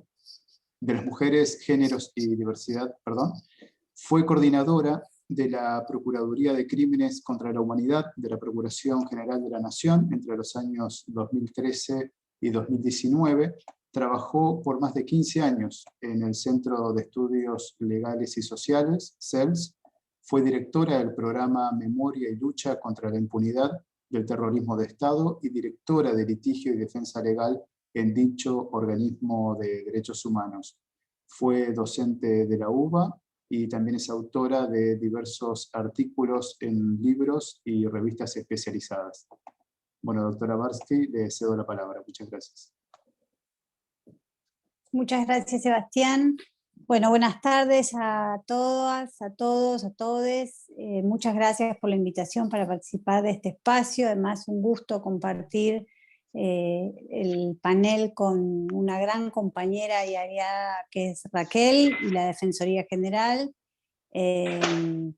de las Mujeres, Géneros y Diversidad. Fue coordinadora de la Procuraduría de Crímenes contra la Humanidad de la Procuración General de la Nación entre los años 2013 y 2019, trabajó por más de 15 años en el Centro de Estudios Legales y Sociales, CELS, fue directora del programa Memoria y Lucha contra la Impunidad del Terrorismo de Estado y directora de Litigio y Defensa Legal en dicho organismo de derechos humanos. Fue docente de la UBA y también es autora de diversos artículos en libros y revistas especializadas. Bueno, doctora Barsky, le cedo la palabra. Muchas gracias. Muchas gracias, Sebastián. Bueno, buenas tardes a todas, a todos, a todes. Muchas gracias por la invitación para participar de este espacio. Además, un gusto compartir el panel con una gran compañera y aliada que es Raquel y la Defensoría General. En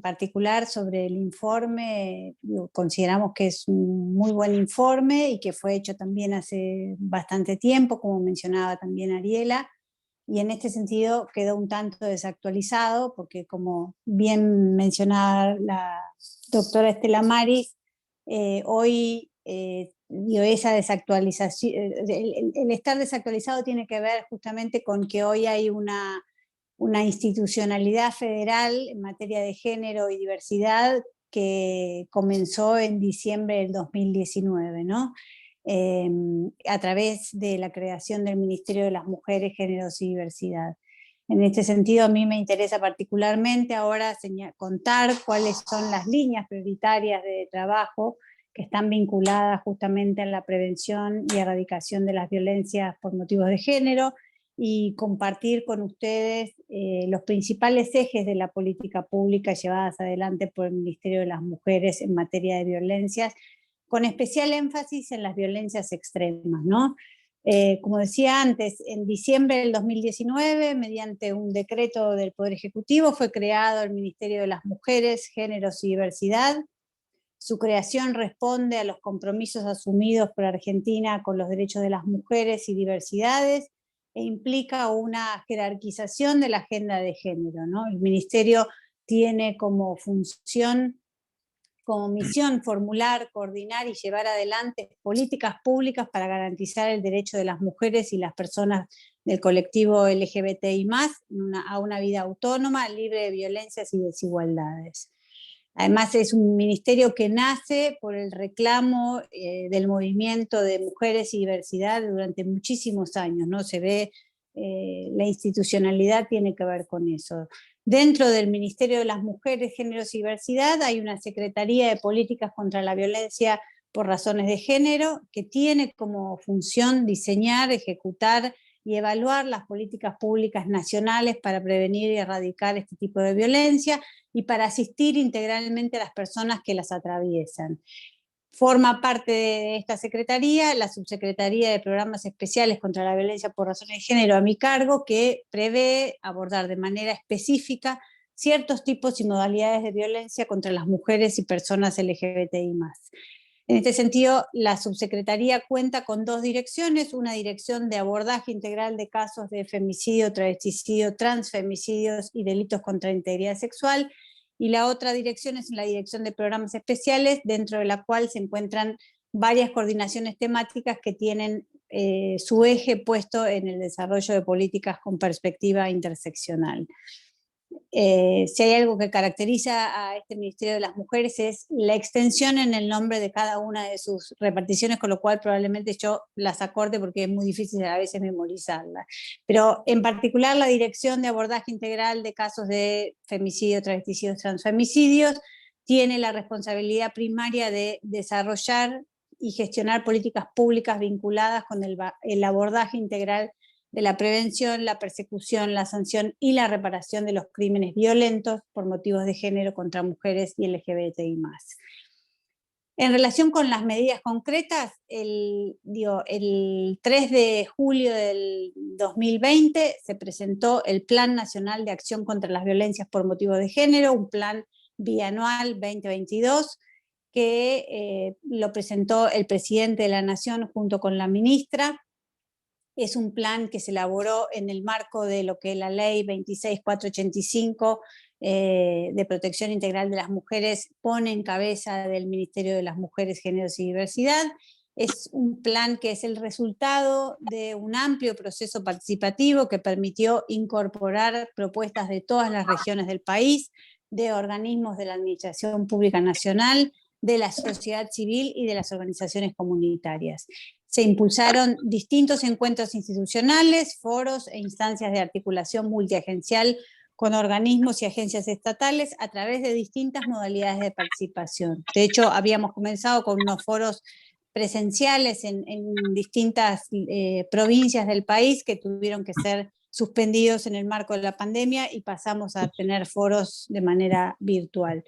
particular sobre el informe, consideramos que es un muy buen informe y que fue hecho también hace bastante tiempo, como mencionaba también Ariela, y en este sentido quedó un tanto desactualizado, porque como bien mencionaba la doctora Estela Maris, hoy esa desactualización, el estar desactualizado tiene que ver justamente con que hoy hay una institucionalidad federal en materia de género y diversidad que comenzó en diciembre del 2019, ¿no? A través de la creación del Ministerio de las Mujeres, Géneros y Diversidad. En este sentido, a mí me interesa particularmente ahora contar cuáles son las líneas prioritarias de trabajo que están vinculadas justamente a la prevención y erradicación de las violencias por motivos de género, y compartir con ustedes los principales ejes de la política pública llevadas adelante por el Ministerio de las Mujeres en materia de violencias, con especial énfasis en las violencias extremas, ¿no? Como decía antes, en diciembre del 2019, mediante un decreto del Poder Ejecutivo, fue creado el Ministerio de las Mujeres, Géneros y Diversidad. Su creación responde a los compromisos asumidos por Argentina con los derechos de las mujeres y diversidades, e implica una jerarquización de la agenda de género, ¿no? El Ministerio tiene como función, como misión, formular, coordinar y llevar adelante políticas públicas para garantizar el derecho de las mujeres y las personas del colectivo LGBTI+, a una vida autónoma, libre de violencias y desigualdades. Además es un ministerio que nace por el reclamo del movimiento de mujeres y diversidad durante muchísimos años, ¿no? Se ve, la institucionalidad tiene que ver con eso. Dentro del Ministerio de las Mujeres, Géneros y Diversidad hay una Secretaría de Políticas contra la Violencia por Razones de Género que tiene como función diseñar, ejecutar y evaluar las políticas públicas nacionales para prevenir y erradicar este tipo de violencia y para asistir integralmente a las personas que las atraviesan. Forma parte de esta secretaría la Subsecretaría de Programas Especiales contra la Violencia por Razones de Género a mi cargo, que prevé abordar de manera específica ciertos tipos y modalidades de violencia contra las mujeres y personas LGBTI+. En este sentido, la subsecretaría cuenta con dos direcciones, una dirección de abordaje integral de casos de femicidio, travesticidio, transfemicidios y delitos contra la integridad sexual, y la otra dirección es la dirección de programas especiales, dentro de la cual se encuentran varias coordinaciones temáticas que tienen su eje puesto en el desarrollo de políticas con perspectiva interseccional. Si hay algo que caracteriza a este Ministerio de las Mujeres es la extensión en el nombre de cada una de sus reparticiones, con lo cual probablemente yo las acorte porque es muy difícil a veces memorizarlas. Pero en particular la Dirección de Abordaje Integral de Casos de Femicidio, Travesticidios, Transfemicidios tiene la responsabilidad primaria de desarrollar y gestionar políticas públicas vinculadas con el abordaje integral de la prevención, la persecución, la sanción y la reparación de los crímenes violentos por motivos de género contra mujeres y LGBTI+. En relación con las medidas concretas, el 3 de julio del 2020 se presentó el Plan Nacional de Acción contra las Violencias por Motivos de Género, un plan bianual 2022, que lo presentó el presidente de la Nación junto con la ministra. Es un plan que se elaboró en el marco de lo que la ley 26485 de protección integral de las mujeres pone en cabeza del Ministerio de las Mujeres, Géneros y Diversidad. Es un plan que es el resultado de un amplio proceso participativo que permitió incorporar propuestas de todas las regiones del país, de organismos de la Administración Pública Nacional, de la sociedad civil y de las organizaciones comunitarias. Se impulsaron distintos encuentros institucionales, foros e instancias de articulación multiagencial con organismos y agencias estatales a través de distintas modalidades de participación. De hecho, habíamos comenzado con unos foros presenciales en distintas provincias del país que tuvieron que ser suspendidos en el marco de la pandemia y pasamos a tener foros de manera virtual.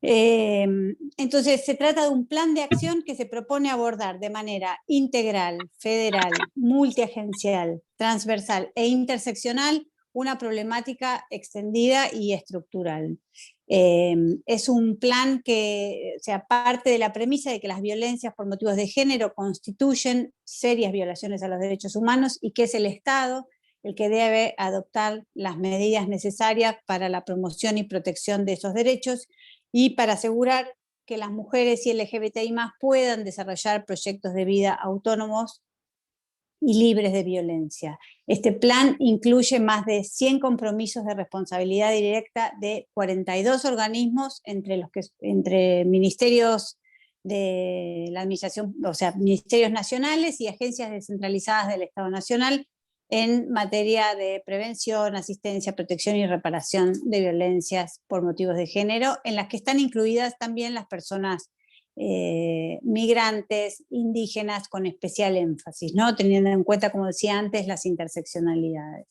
Entonces, se trata de un plan de acción que se propone abordar de manera integral, federal, multiagencial, transversal e interseccional una problemática extendida y estructural. Es un plan que, o sea, parte de la premisa de que las violencias por motivos de género constituyen serias violaciones a los derechos humanos y que es el Estado el que debe adoptar las medidas necesarias para la promoción y protección de esos derechos y para asegurar que las mujeres y LGBTI+ puedan desarrollar proyectos de vida autónomos y libres de violencia. Este plan incluye más de 100 compromisos de responsabilidad directa de 42 organismos, entre ministerios de la administración, o sea, ministerios nacionales y agencias descentralizadas del Estado Nacional en materia de prevención, asistencia, protección y reparación de violencias por motivos de género, en las que están incluidas también las personas migrantes, indígenas, con especial énfasis, ¿no? Teniendo en cuenta, como decía antes, las interseccionalidades.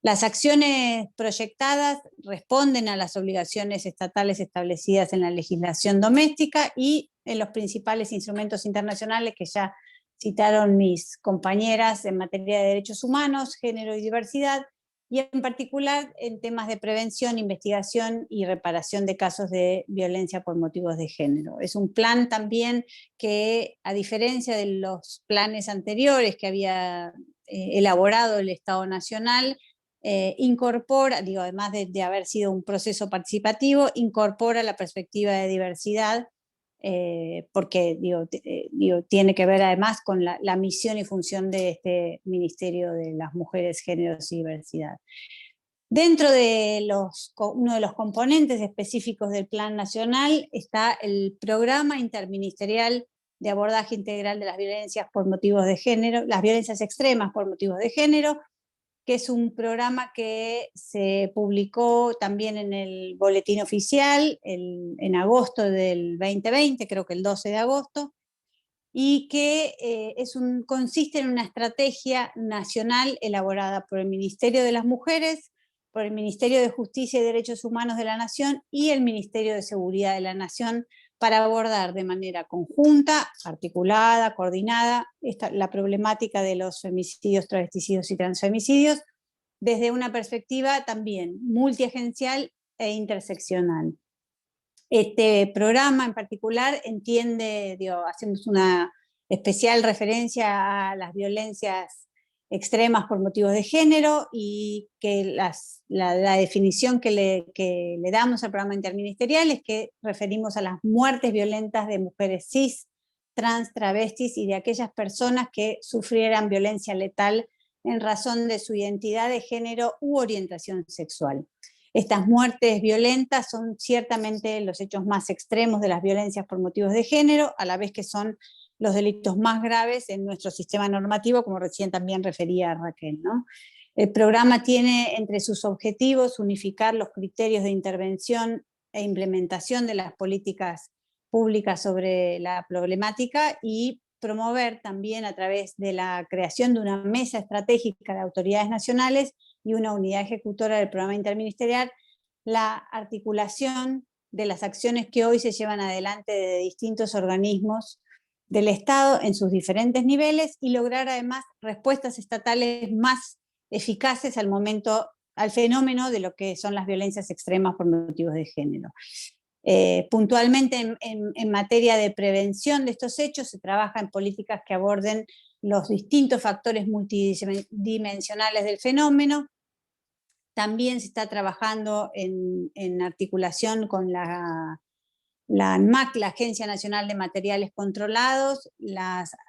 Las acciones proyectadas responden a las obligaciones estatales establecidas en la legislación doméstica y en los principales instrumentos internacionales que ya citaron mis compañeras en materia de derechos humanos, género y diversidad, y en particular en temas de prevención, investigación y reparación de casos de violencia por motivos de género. Es un plan también que, a diferencia de los planes anteriores que había elaborado el Estado Nacional, incorpora, además de haber sido un proceso participativo, incorpora la perspectiva de diversidad, porque tiene que ver además con la misión y función de este Ministerio de las Mujeres, Géneros y Diversidad. Dentro de uno de los componentes específicos del Plan Nacional está el Programa Interministerial de Abordaje Integral de las Violencias por motivos de género, las violencias extremas por motivos de género, que es un programa que se publicó también en el Boletín Oficial en agosto del 2020, creo que el 12 de agosto, y que consiste en una estrategia nacional elaborada por el Ministerio de las Mujeres, por el Ministerio de Justicia y Derechos Humanos de la Nación y el Ministerio de Seguridad de la Nación, para abordar de manera conjunta, articulada, coordinada, la problemática de los femicidios, travesticidios y transfemicidios, desde una perspectiva también multiagencial e interseccional. Este programa en particular hacemos una especial referencia a las violencias extremas por motivos de género, y que la definición que le damos al programa interministerial es que referimos a las muertes violentas de mujeres cis, trans, travestis y de aquellas personas que sufrieran violencia letal en razón de su identidad de género u orientación sexual. Estas muertes violentas son ciertamente los hechos más extremos de las violencias por motivos de género, a la vez que son los delitos más graves en nuestro sistema normativo, como recién también refería Raquel, ¿no? El programa tiene entre sus objetivos unificar los criterios de intervención e implementación de las políticas públicas sobre la problemática y promover también, a través de la creación de una mesa estratégica de autoridades nacionales y una unidad ejecutora del programa interministerial, la articulación de las acciones que hoy se llevan adelante de distintos organismos del Estado en sus diferentes niveles, y lograr además respuestas estatales más eficaces al fenómeno de lo que son las violencias extremas por motivos de género. Puntualmente en materia de prevención de estos hechos se trabaja en políticas que aborden los distintos factores multidimensionales del fenómeno. También se está trabajando en articulación con la ANMAC, la Agencia Nacional de Materiales Controlados,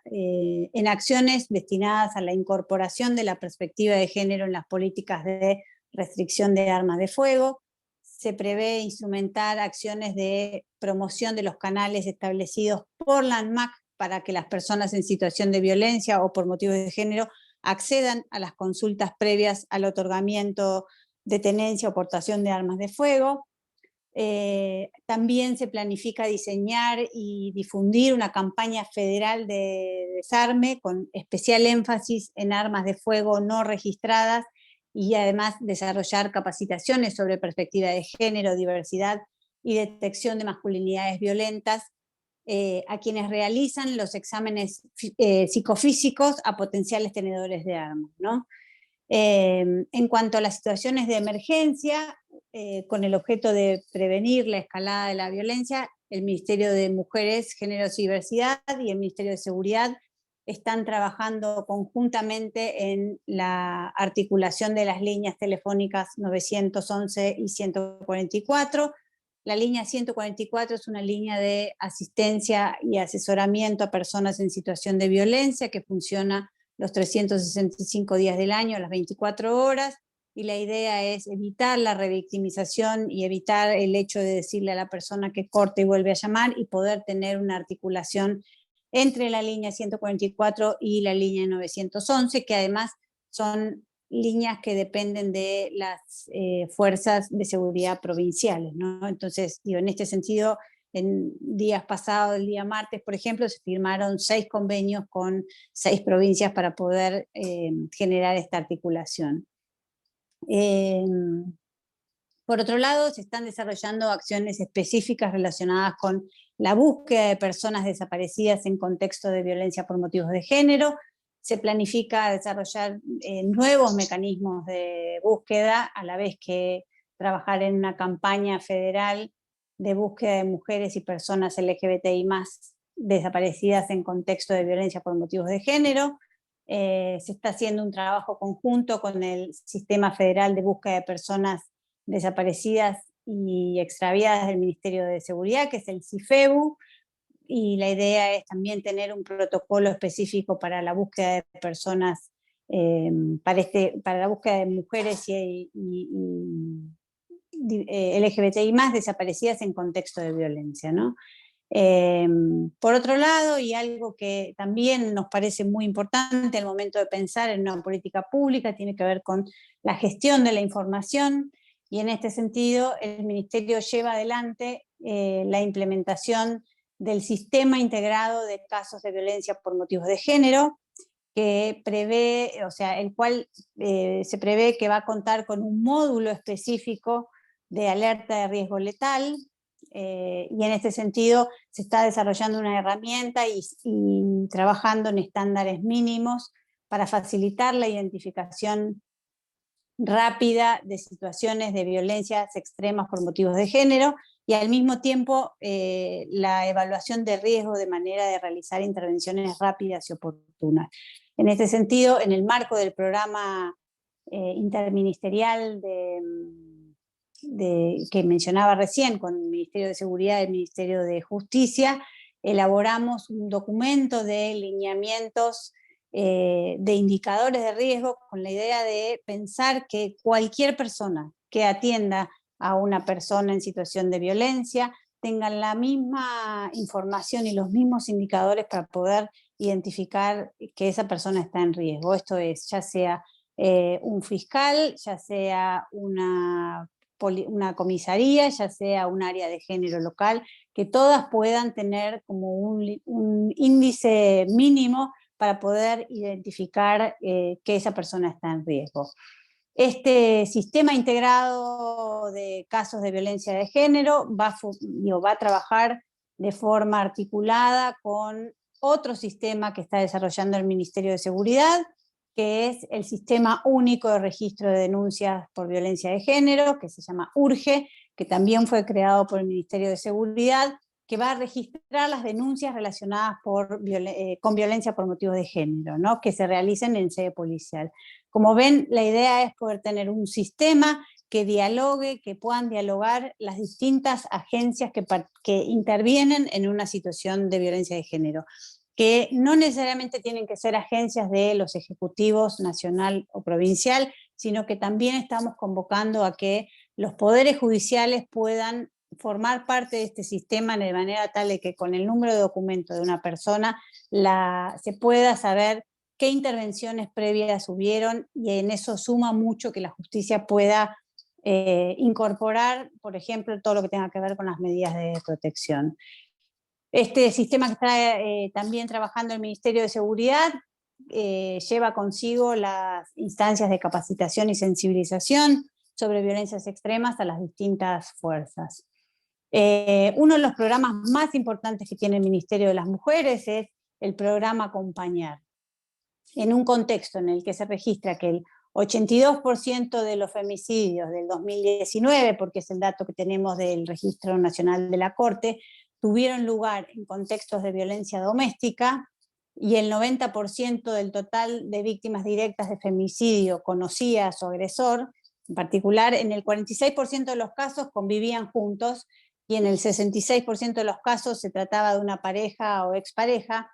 en acciones destinadas a la incorporación de la perspectiva de género en las políticas de restricción de armas de fuego. Se prevé instrumentar acciones de promoción de los canales establecidos por la ANMAC para que las personas en situación de violencia o por motivos de género accedan a las consultas previas al otorgamiento de tenencia o portación de armas de fuego. También se planifica diseñar y difundir una campaña federal de desarme con especial énfasis en armas de fuego no registradas, y además desarrollar capacitaciones sobre perspectiva de género, diversidad y detección de masculinidades violentas a quienes realizan los exámenes psicofísicos a potenciales tenedores de armas, ¿no? En cuanto a las situaciones de emergencia, con el objeto de prevenir la escalada de la violencia, el Ministerio de Mujeres, Géneros y Diversidad y el Ministerio de Seguridad están trabajando conjuntamente en la articulación de las líneas telefónicas 911 y 144. La línea 144 es una línea de asistencia y asesoramiento a personas en situación de violencia que funciona los 365 días del año, las 24 horas, y la idea es evitar la revictimización y evitar el hecho de decirle a la persona que corte y vuelve a llamar, y poder tener una articulación entre la línea 144 y la línea 911, que además son líneas que dependen de las fuerzas de seguridad provinciales, ¿no? Entonces, digo, en este sentido, en días pasados, el día martes, por ejemplo, se firmaron 6 convenios con 6 provincias para poder generar esta articulación. Por otro lado, se están desarrollando acciones específicas relacionadas con la búsqueda de personas desaparecidas en contexto de violencia por motivos de género. Se planifica desarrollar nuevos mecanismos de búsqueda, a la vez que trabajar en una campaña federal de búsqueda de mujeres y personas LGBTI+ desaparecidas en contexto de violencia por motivos de género. Se está haciendo un trabajo conjunto con el Sistema Federal de Búsqueda de Personas Desaparecidas y Extraviadas del Ministerio de Seguridad, que es el CIFEBU, y la idea es también tener un protocolo específico para la búsqueda de personas, para la búsqueda de mujeres y LGBTI+ desaparecidas en contexto de violencia, ¿no? Por otro lado, y algo que también nos parece muy importante al momento de pensar en una política pública, tiene que ver con la gestión de la información, y en este sentido el Ministerio lleva adelante la implementación del Sistema Integrado de Casos de Violencia por Motivos de Género, que prevé, o sea, el cual se prevé que va a contar con un módulo específico de alerta de riesgo letal, y en este sentido se está desarrollando una herramienta y trabajando en estándares mínimos para facilitar la identificación rápida de situaciones de violencias extremas por motivos de género, y al mismo tiempo la evaluación de riesgo de manera de realizar intervenciones rápidas y oportunas. En este sentido, en el marco del programa interministerial que mencionaba recién, con el Ministerio de Seguridad y el Ministerio de Justicia, elaboramos un documento de lineamientos de indicadores de riesgo, con la idea de pensar que cualquier persona que atienda a una persona en situación de violencia tenga la misma información y los mismos indicadores para poder identificar que esa persona está en riesgo. Esto es, ya sea un fiscal, ya sea una comisaría, ya sea un área de género local, que todas puedan tener como un índice mínimo para poder identificar que esa persona está en riesgo. Este sistema integrado de casos de violencia de género va a trabajar de forma articulada con otro sistema que está desarrollando el Ministerio de Seguridad, que es el Sistema Único de Registro de Denuncias por Violencia de Género, que se llama URGE, que también fue creado por el Ministerio de Seguridad, que va a registrar las denuncias relacionadas con violencia por motivos de género, ¿no?, que se realicen en sede policial. Como ven, la idea es poder tener un sistema que dialogue, que puedan dialogar las distintas agencias que intervienen en una situación de violencia de género, que no necesariamente tienen que ser agencias de los ejecutivos nacional o provincial, sino que también estamos convocando a que los poderes judiciales puedan formar parte de este sistema de manera tal de que con el número de documento de una persona se pueda saber qué intervenciones previas hubieron, y en eso suma mucho que la justicia pueda incorporar, por ejemplo, todo lo que tenga que ver con las medidas de protección. Este sistema que está también trabajando el Ministerio de Seguridad lleva consigo las instancias de capacitación y sensibilización sobre violencias extremas a las distintas fuerzas. Uno de los programas más importantes que tiene el Ministerio de las Mujeres es el programa Acompañar, en un contexto en el que se registra que el 82% de los femicidios del 2019, porque es el dato que tenemos del Registro Nacional de la Corte, tuvieron lugar en contextos de violencia doméstica, y el 90% del total de víctimas directas de femicidio conocía a su agresor. En particular, en el 46% de los casos convivían juntos, y en el 66% de los casos se trataba de una pareja o expareja.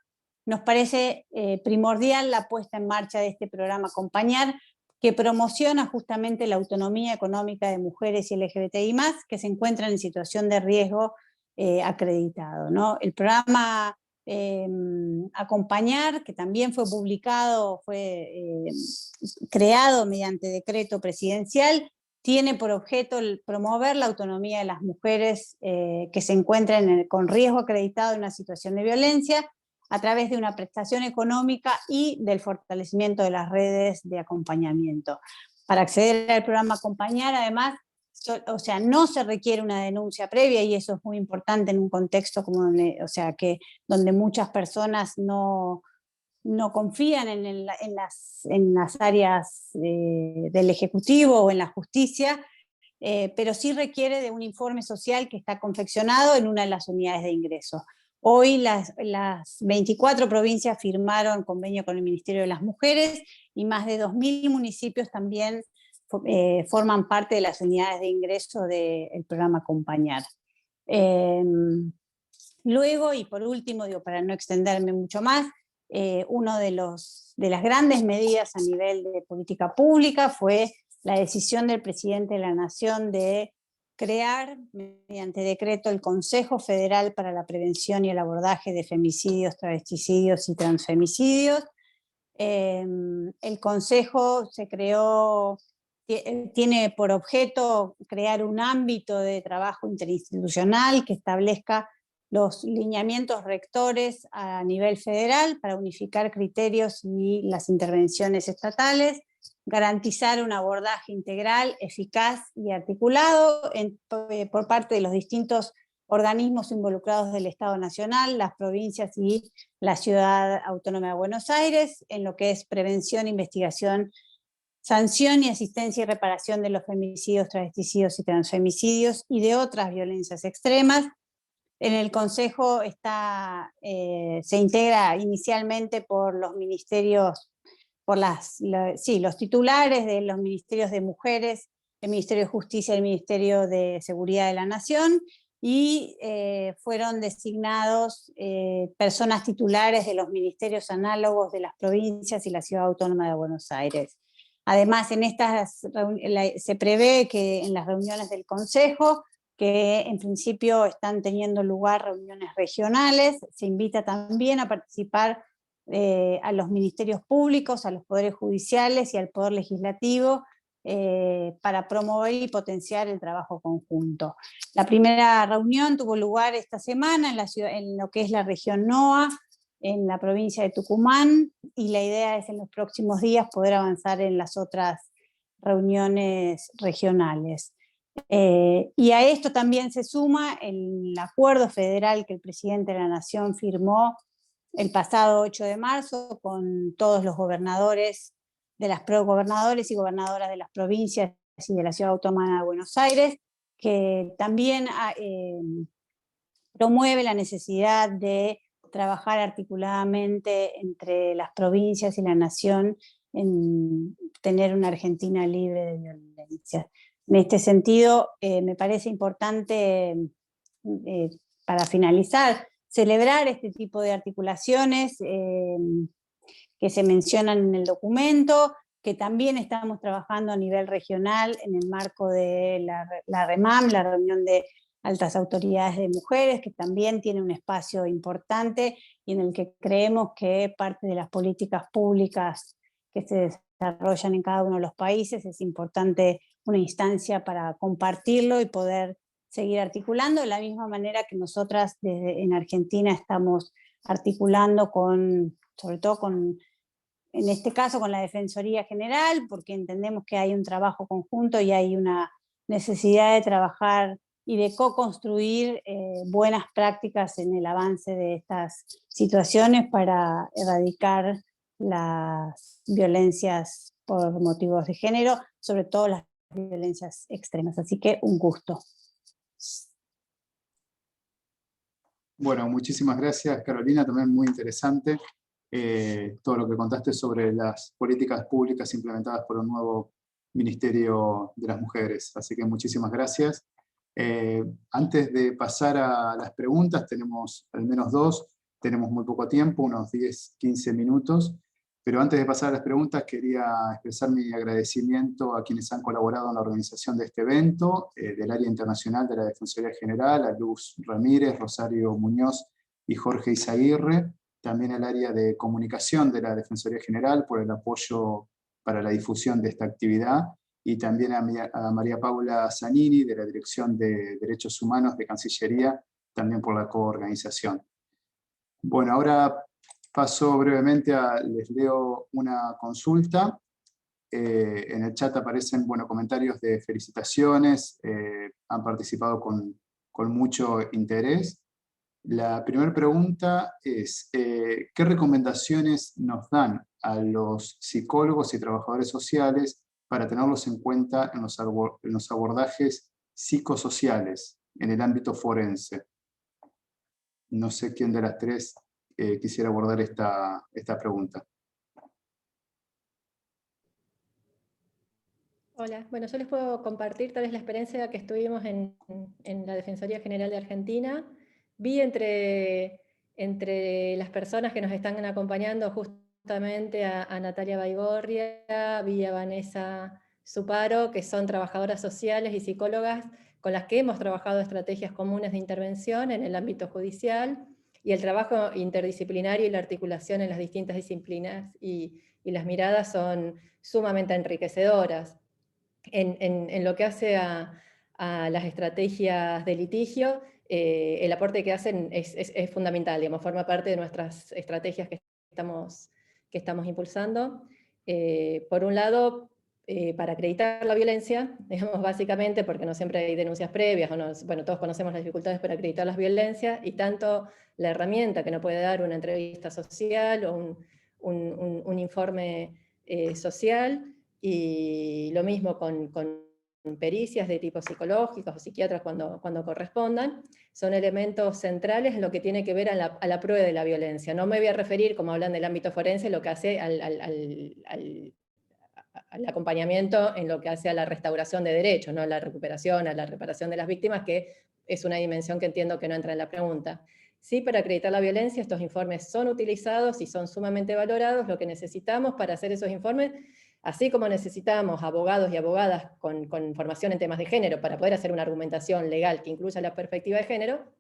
Nos parece primordial la puesta en marcha de este programa Acompañar, que promociona justamente la autonomía económica de mujeres y LGBTI+, que se encuentran en situación de riesgo acreditado, ¿no? El programa Acompañar, que también fue publicado, fue creado mediante decreto presidencial, tiene por objeto promover la autonomía de las mujeres que se encuentran con riesgo acreditado en una situación de violencia, a través de una prestación económica y del fortalecimiento de las redes de acompañamiento. Para acceder al programa Acompañar, además, no se requiere una denuncia previa, y eso es muy importante en un contexto como donde muchas personas no confían en las áreas del Ejecutivo o en la justicia, pero sí requiere de un informe social que está confeccionado en una de las unidades de ingreso. Hoy las 24 provincias firmaron convenio con el Ministerio de las Mujeres, y más de 2.000 municipios también forman parte de las unidades de ingreso del programa Acompañar. Luego, y por último, para no extenderme mucho más, una de las grandes medidas a nivel de política pública fue la decisión del presidente de la Nación de crear, mediante decreto, el Consejo Federal para la Prevención y el Abordaje de Femicidios, Travesticidios y Transfemicidios. El Consejo se creó, tiene por objeto crear un ámbito de trabajo interinstitucional que establezca los lineamientos rectores a nivel federal para unificar criterios y las intervenciones estatales, garantizar un abordaje integral, eficaz y articulado por parte de los distintos organismos involucrados del Estado Nacional, las provincias y la Ciudad Autónoma de Buenos Aires, en lo que es prevención, investigación, sanción y asistencia y reparación de los femicidios, travesticidios y transfemicidios y de otras violencias extremas. En el Consejo se integra inicialmente por los ministerios, los titulares de los ministerios de Mujeres, el Ministerio de Justicia y el Ministerio de Seguridad de la Nación, y fueron designados personas titulares de los ministerios análogos de las provincias y la Ciudad Autónoma de Buenos Aires. Además, se prevé que en las reuniones del Consejo, que en principio están teniendo lugar reuniones regionales, se invita también a participar a los ministerios públicos, a los poderes judiciales y al poder legislativo, para promover y potenciar el trabajo conjunto. La primera reunión tuvo lugar esta semana en lo que es la región NOA, en la provincia de Tucumán, y la idea es en los próximos días poder avanzar en las otras reuniones regionales. Y a esto también se suma el acuerdo federal que el presidente de la Nación firmó el pasado 8 de marzo con todos los gobernadores gobernadores y gobernadoras de las provincias y de la Ciudad Autónoma de Buenos Aires, que también promueve la necesidad de trabajar articuladamente entre las provincias y la Nación en tener una Argentina libre de violencia. En este sentido, me parece importante, para finalizar, celebrar este tipo de articulaciones que se mencionan en el documento, que también estamos trabajando a nivel regional en el marco de la REMAM, la reunión de altas autoridades de mujeres, que también tiene un espacio importante y en el que creemos que parte de las políticas públicas que se desarrollan en cada uno de los países es importante una instancia para compartirlo y poder seguir articulando, de la misma manera que nosotras en Argentina estamos articulando sobre todo en este caso con la Defensoría General, porque entendemos que hay un trabajo conjunto y hay una necesidad de trabajar y de co-construir buenas prácticas en el avance de estas situaciones para erradicar las violencias por motivos de género, sobre todo las violencias extremas. Así que un gusto. Bueno, muchísimas gracias, Carolina, también muy interesante todo lo que contaste sobre las políticas públicas implementadas por un nuevo Ministerio de las Mujeres. Así que muchísimas gracias. Antes de pasar a las preguntas, tenemos al menos dos, tenemos muy poco tiempo, unos 10-15 minutos, pero antes de pasar a las preguntas quería expresar mi agradecimiento a quienes han colaborado en la organización de este evento, del área internacional de la Defensoría General, a Luz Ramírez, Rosario Muñoz y Jorge Izaguirre, también al área de comunicación de la Defensoría General por el apoyo para la difusión de esta actividad, y también a María Paula Zanini, de la Dirección de Derechos Humanos de Cancillería, también por la coorganización. Bueno, ahora paso brevemente les leo una consulta. En el chat aparecen comentarios de felicitaciones, han participado con mucho interés. La primera pregunta es, ¿qué recomendaciones nos dan a los psicólogos y trabajadores sociales para tenerlos en cuenta en los abordajes psicosociales en el ámbito forense? No sé quién de las tres quisiera abordar esta pregunta. Hola, bueno, yo les puedo compartir tal vez la experiencia que estuvimos en la Defensoría General de Argentina. Vi entre las personas que nos están acompañando justamente a Natalia Baigorria, vi a Vanessa Suparo, que son trabajadoras sociales y psicólogas con las que hemos trabajado estrategias comunes de intervención en el ámbito judicial, y el trabajo interdisciplinario y la articulación en las distintas disciplinas y las miradas son sumamente enriquecedoras. En lo que hace a las estrategias de litigio, el aporte que hacen es fundamental, digamos, forma parte de nuestras estrategias que estamos impulsando. Por un lado, para acreditar la violencia, digamos, básicamente porque no siempre hay denuncias previas, bueno, todos conocemos las dificultades para acreditar las violencias, y tanto la herramienta que no puede dar una entrevista social o un informe social, y lo mismo con pericias de tipo psicológicos o psiquiatras cuando correspondan, son elementos centrales en lo que tiene que ver a la prueba de la violencia. No me voy a referir, como hablan del ámbito forense, lo que hace al acompañamiento en lo que hace a la restauración de derechos, ¿no? A la recuperación, a la reparación de las víctimas, que es una dimensión que entiendo que no entra en la pregunta. Sí, para acreditar la violencia, estos informes son utilizados y son sumamente valorados. Lo que necesitamos para hacer esos informes, así como necesitamos abogados y abogadas con formación en temas de género para poder hacer una argumentación legal que incluya la perspectiva de género,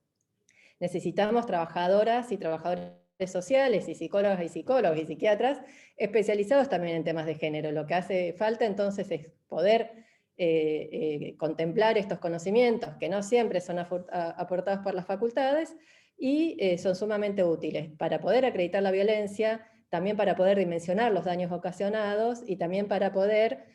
necesitamos trabajadoras y trabajadores sociales y psicólogas y psicólogos y psiquiatras especializados también en temas de género. Lo que hace falta entonces es poder contemplar estos conocimientos, que no siempre son aportados por las facultades, y son sumamente útiles para poder acreditar la violencia, también para poder dimensionar los daños ocasionados, y también para poder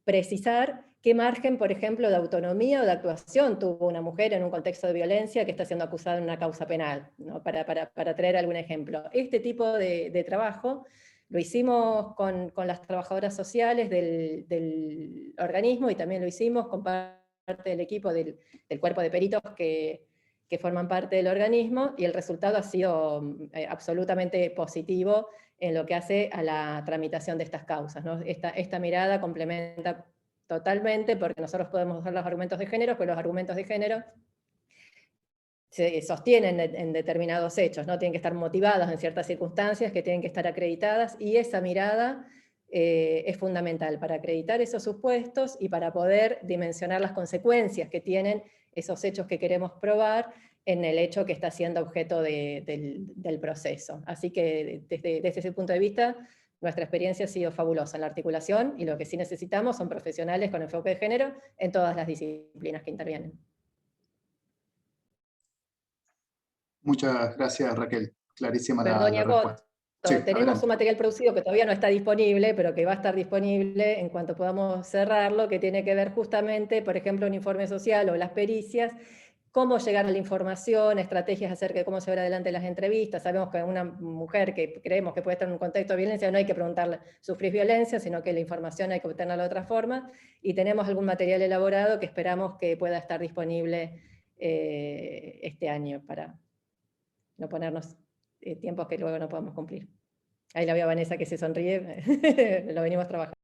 precisar qué margen, por ejemplo, de autonomía o de actuación tuvo una mujer en un contexto de violencia que está siendo acusada en una causa penal, ¿no? Para traer algún ejemplo. Este tipo de trabajo lo hicimos con las trabajadoras sociales del organismo, y también lo hicimos con parte del equipo del cuerpo de peritos que forman parte del organismo, y el resultado ha sido absolutamente positivo en lo que hace a la tramitación de estas causas, ¿no? Esta mirada complementa totalmente, porque nosotros podemos usar los argumentos de género, pero los argumentos de género se sostienen en determinados hechos, ¿no? Tienen que estar motivados en ciertas circunstancias, que tienen que estar acreditadas, y esa mirada es fundamental para acreditar esos supuestos y para poder dimensionar las consecuencias que tienen esos hechos que queremos probar en el hecho que está siendo objeto del proceso. Así que desde ese punto de vista, nuestra experiencia ha sido fabulosa en la articulación, y lo que sí necesitamos son profesionales con enfoque de género en todas las disciplinas que intervienen. Muchas gracias, Raquel. Clarísima Perdón, la Iaco, respuesta. Sí, tenemos adelante. un material producido que todavía no está disponible, pero que va a estar disponible en cuanto podamos cerrarlo, que tiene que ver justamente, por ejemplo, un informe social o las pericias, cómo llegar a la información, estrategias acerca de cómo llevar adelante las entrevistas. Sabemos que a una mujer que creemos que puede estar en un contexto de violencia no hay que preguntarle, ¿sufrís violencia?, sino que la información hay que obtenerla de otra forma, y tenemos algún material elaborado que esperamos que pueda estar disponible este año, para no ponernos tiempos que luego no podamos cumplir. Ahí la veo a Vanessa que se sonríe, lo venimos trabajando.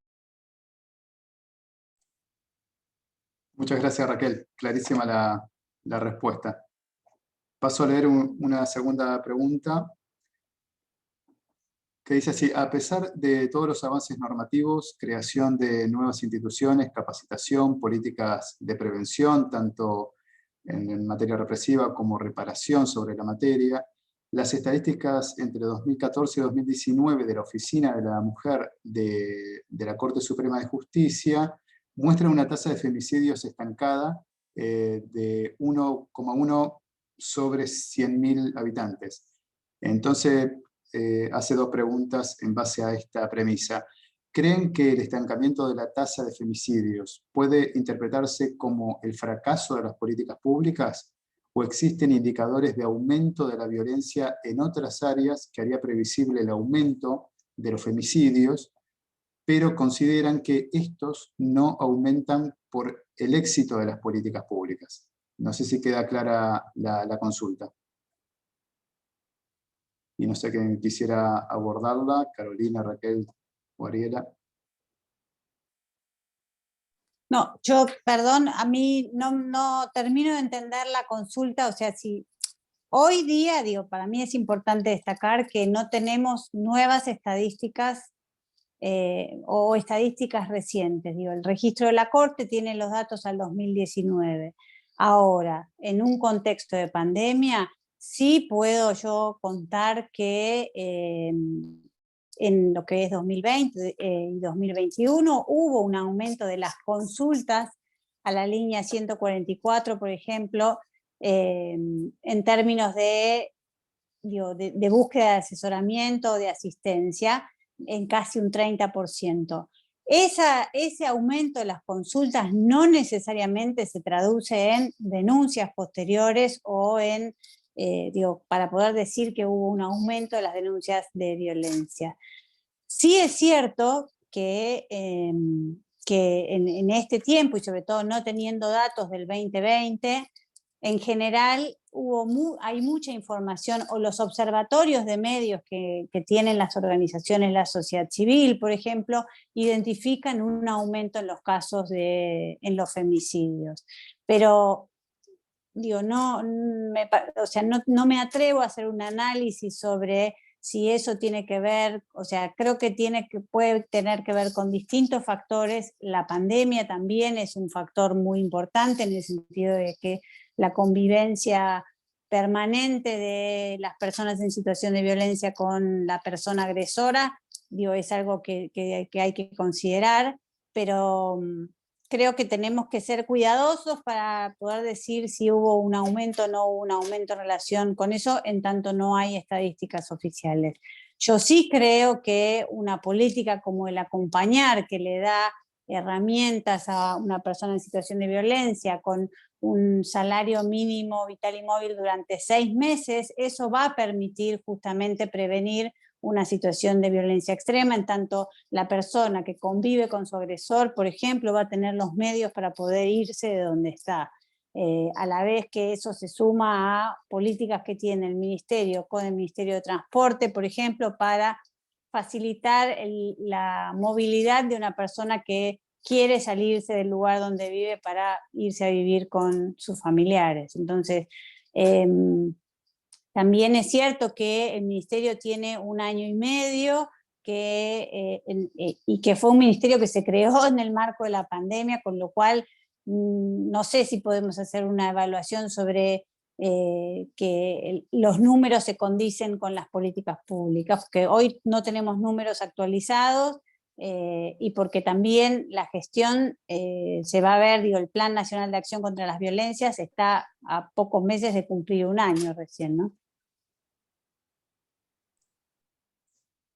Muchas gracias, Raquel. Clarísima la respuesta. Paso a leer una segunda pregunta, que dice así: a pesar de todos los avances normativos, creación de nuevas instituciones, capacitación, políticas de prevención, tanto en materia represiva como reparación sobre la materia, las estadísticas entre 2014 y 2019 de la Oficina de la Mujer de la Corte Suprema de Justicia muestran una tasa de femicidios estancada de 1,1 sobre 100.000 habitantes. Entonces, hace dos preguntas en base a esta premisa. ¿Creen que el estancamiento de la tasa de femicidios puede interpretarse como el fracaso de las políticas públicas? ¿O existen indicadores de aumento de la violencia en otras áreas que haría previsible el aumento de los femicidios, pero consideran que estos no aumentan por el éxito de las políticas públicas? No sé si queda clara la consulta. Y no sé quién quisiera abordarla, Carolina, Raquel o Ariela. No, yo, perdón, a mí no termino de entender la consulta, o sea, si hoy día, digo, para mí es importante destacar que no tenemos nuevas estadísticas o estadísticas recientes. Digo, el registro de la Corte tiene los datos al 2019. Ahora, en un contexto de pandemia, sí puedo yo contar que en lo que es 2020 y 2021 hubo un aumento de las consultas a la línea 144, por ejemplo, en términos de búsqueda de asesoramiento, de asistencia, en casi un 30%. Ese aumento de las consultas no necesariamente se traduce en denuncias posteriores o en, para poder decir que hubo un aumento de las denuncias de violencia. Sí es cierto que en este tiempo, y sobre todo no teniendo datos del 2020, en general hay mucha información, o los observatorios de medios que tienen las organizaciones, la sociedad civil, por ejemplo, identifican un aumento en los casos en los femicidios. Pero digo, no me atrevo a hacer un análisis sobre si eso tiene que ver, o sea, creo que puede tener que ver con distintos factores. La pandemia también es un factor muy importante en el sentido de que la convivencia permanente de las personas en situación de violencia con la persona agresora, es algo que hay que considerar, pero creo que tenemos que ser cuidadosos para poder decir si hubo un aumento o no hubo un aumento en relación con eso, en tanto no hay estadísticas oficiales. Yo sí creo que una política como el acompañar, que le da herramientas a una persona en situación de violencia con un salario mínimo vital y móvil durante 6 meses, eso va a permitir justamente prevenir una situación de violencia extrema, en tanto la persona que convive con su agresor, por ejemplo, va a tener los medios para poder irse de donde está. A la vez que eso se suma a políticas que tiene el Ministerio con el Ministerio de Transporte, por ejemplo, para facilitar la movilidad de una persona que quiere salirse del lugar donde vive para irse a vivir con sus familiares. Entonces, también es cierto que el Ministerio tiene 1 año y medio y que fue un ministerio que se creó en el marco de la pandemia, con lo cual no sé si podemos hacer una evaluación sobre que los números se condicen con las políticas públicas, porque hoy no tenemos números actualizados, y porque también la gestión se va a ver, digo, el Plan Nacional de Acción contra las Violencias está a pocos meses de cumplir un año recién, ¿no?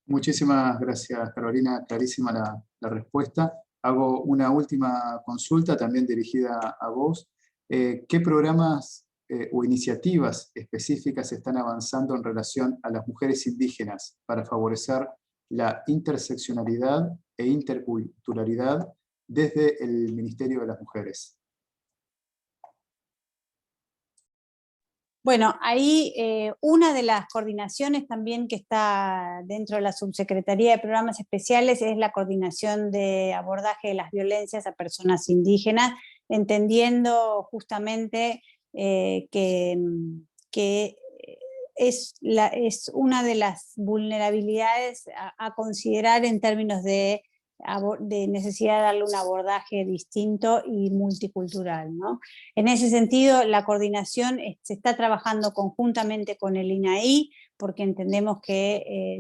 Muchísimas gracias, Carolina, clarísima la respuesta. Hago una última consulta también dirigida a vos. ¿Qué programas o iniciativas específicas están avanzando en relación a las mujeres indígenas para favorecer la interseccionalidad e interculturalidad desde el Ministerio de las Mujeres? Bueno, ahí una de las coordinaciones también que está dentro de la Subsecretaría de Programas Especiales es la coordinación de abordaje de las violencias a personas indígenas, entendiendo justamente que es una de las vulnerabilidades a considerar en términos de necesidad de darle un abordaje distinto y multicultural, ¿no? En ese sentido, la coordinación se está trabajando conjuntamente con el INAI, porque entendemos que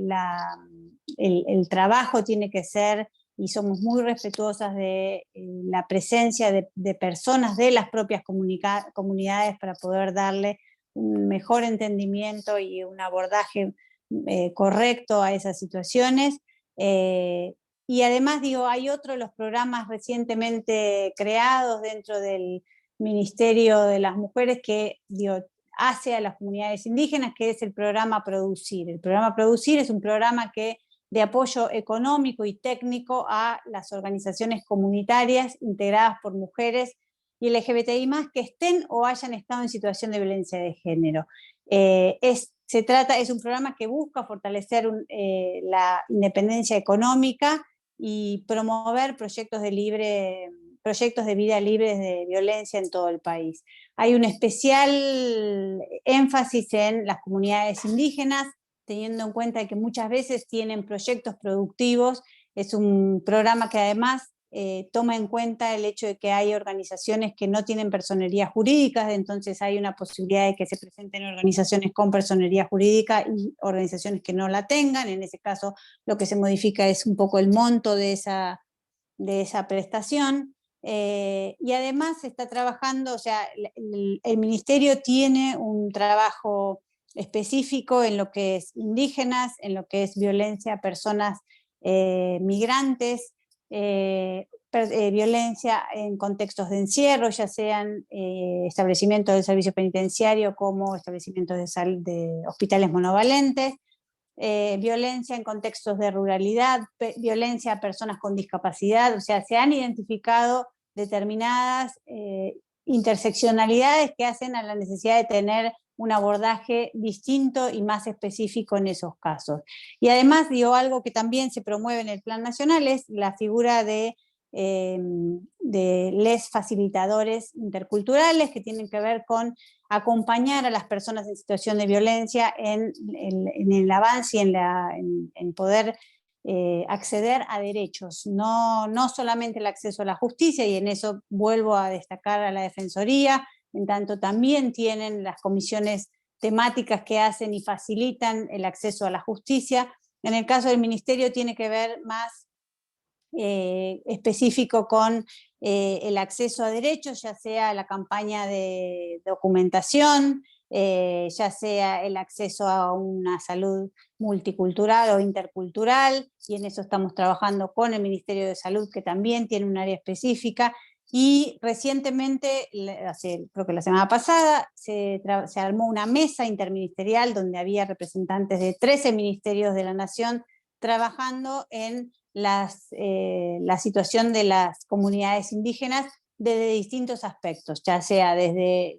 el trabajo tiene que ser, y somos muy respetuosas de la presencia de personas de las propias comunidades para poder darle un mejor entendimiento y un abordaje correcto a esas situaciones. Y además, digo, hay otro de los programas recientemente creados dentro del Ministerio de las Mujeres que, digo, hace a las comunidades indígenas, que es el programa Producir. El programa Producir es un programa de apoyo económico y técnico a las organizaciones comunitarias integradas por mujeres y LGBTI+, que estén o hayan estado en situación de violencia de género. Es un programa que busca fortalecer la independencia económica y promover proyectos de vida libres de violencia en todo el país. Hay un especial énfasis en las comunidades indígenas, teniendo en cuenta que muchas veces tienen proyectos productivos. Es un programa que además toma en cuenta el hecho de que hay organizaciones que no tienen personería jurídica, entonces hay una posibilidad de que se presenten organizaciones con personería jurídica y organizaciones que no la tengan. En ese caso, lo que se modifica es un poco el monto de esa prestación. Y además se está trabajando, o sea, el ministerio tiene un trabajo específico en lo que es indígenas, en lo que es violencia a personas migrantes, violencia en contextos de encierro, ya sean establecimientos del servicio penitenciario como establecimientos de hospitales monovalentes, violencia en contextos de ruralidad, violencia a personas con discapacidad. O sea, se han identificado determinadas interseccionalidades que hacen a la necesidad de tener un abordaje distinto y más específico en esos casos. Y además, digo, algo que también se promueve en el Plan Nacional es la figura de les facilitadores interculturales, que tienen que ver con acompañar a las personas en situación de violencia en el avance y en poder acceder a derechos, no solamente el acceso a la justicia, y en eso vuelvo a destacar a la Defensoría, en tanto también tienen las comisiones temáticas que hacen y facilitan el acceso a la justicia. En el caso del Ministerio tiene que ver más específico con el acceso a derechos, ya sea la campaña de documentación, ya sea el acceso a una salud multicultural o intercultural, y en eso estamos trabajando con el Ministerio de Salud, que también tiene un área específica. Y recientemente, creo que la semana pasada, se armó una mesa interministerial donde había representantes de 13 ministerios de la Nación trabajando en la situación de las comunidades indígenas desde distintos aspectos, ya sea desde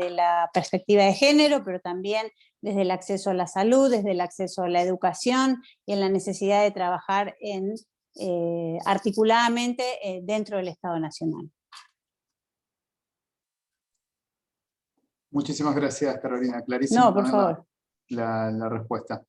la perspectiva de género, pero también desde el acceso a la salud, desde el acceso a la educación y en la necesidad de trabajar articuladamente dentro del Estado Nacional. Muchísimas gracias, Carolina. Clarísima No, por favor. la respuesta.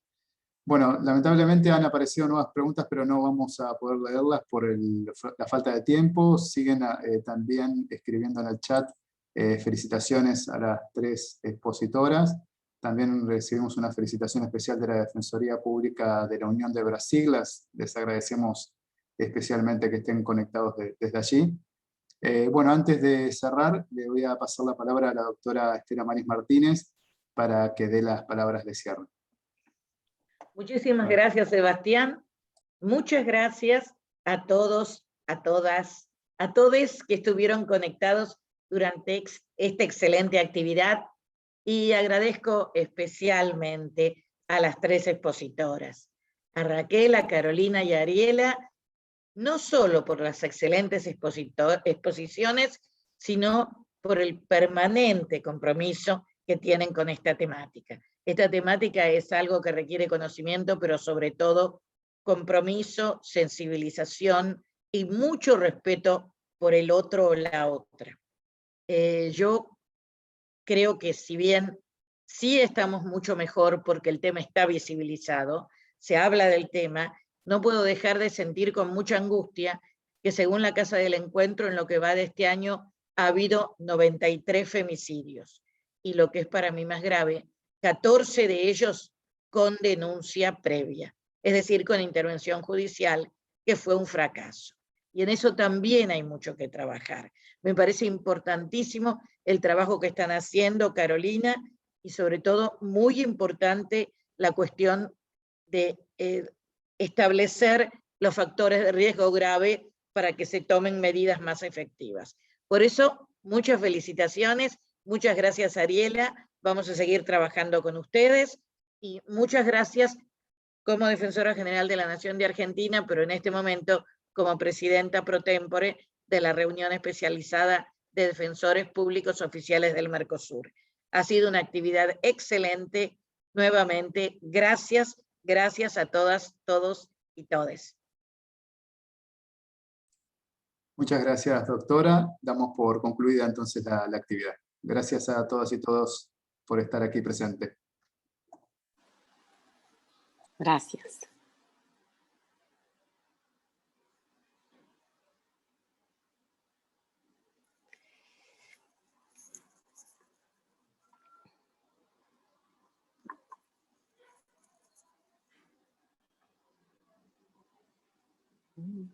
Bueno, lamentablemente han aparecido nuevas preguntas, pero no vamos a poder leerlas por la falta de tiempo. Siguen también escribiendo en el chat felicitaciones a las 3 expositoras. También recibimos una felicitación especial de la Defensoría Pública de la Unión de Brasil. Les agradecemos especialmente que estén conectados desde allí. Bueno, antes de cerrar, le voy a pasar la palabra a la doctora Estela Maris Martínez para que dé las palabras de cierre. Muchísimas gracias, Sebastián. Muchas gracias a todos, a todas, a todos que estuvieron conectados durante esta excelente actividad, y agradezco especialmente a las 3 expositoras, a Raquel, a Carolina y a Ariela, no solo por las excelentes exposiciones, sino por el permanente compromiso que tienen con esta temática. Esta temática es algo que requiere conocimiento, pero sobre todo compromiso, sensibilización y mucho respeto por el otro o la otra. Yo creo que si bien sí estamos mucho mejor porque el tema está visibilizado, se habla del tema, no puedo dejar de sentir con mucha angustia que según la Casa del Encuentro, en lo que va de este año, ha habido 93 femicidios. Y lo que es para mí más grave, 14 de ellos con denuncia previa, es decir, con intervención judicial, que fue un fracaso. Y en eso también hay mucho que trabajar. Me parece importantísimo el trabajo que están haciendo Carolina, y sobre todo muy importante la cuestión de establecer los factores de riesgo grave para que se tomen medidas más efectivas. Por eso, muchas felicitaciones, muchas gracias Ariela, vamos a seguir trabajando con ustedes, y muchas gracias como Defensora General de la Nación de Argentina, pero en este momento como Presidenta pro tempore de la reunión especializada de Defensores Públicos Oficiales del Mercosur. Ha sido una actividad excelente. Nuevamente, gracias, gracias a todas, todos y todes. Muchas gracias, doctora. Damos por concluida entonces la actividad. Gracias a todas y todos por estar aquí presente. Gracias. Mm.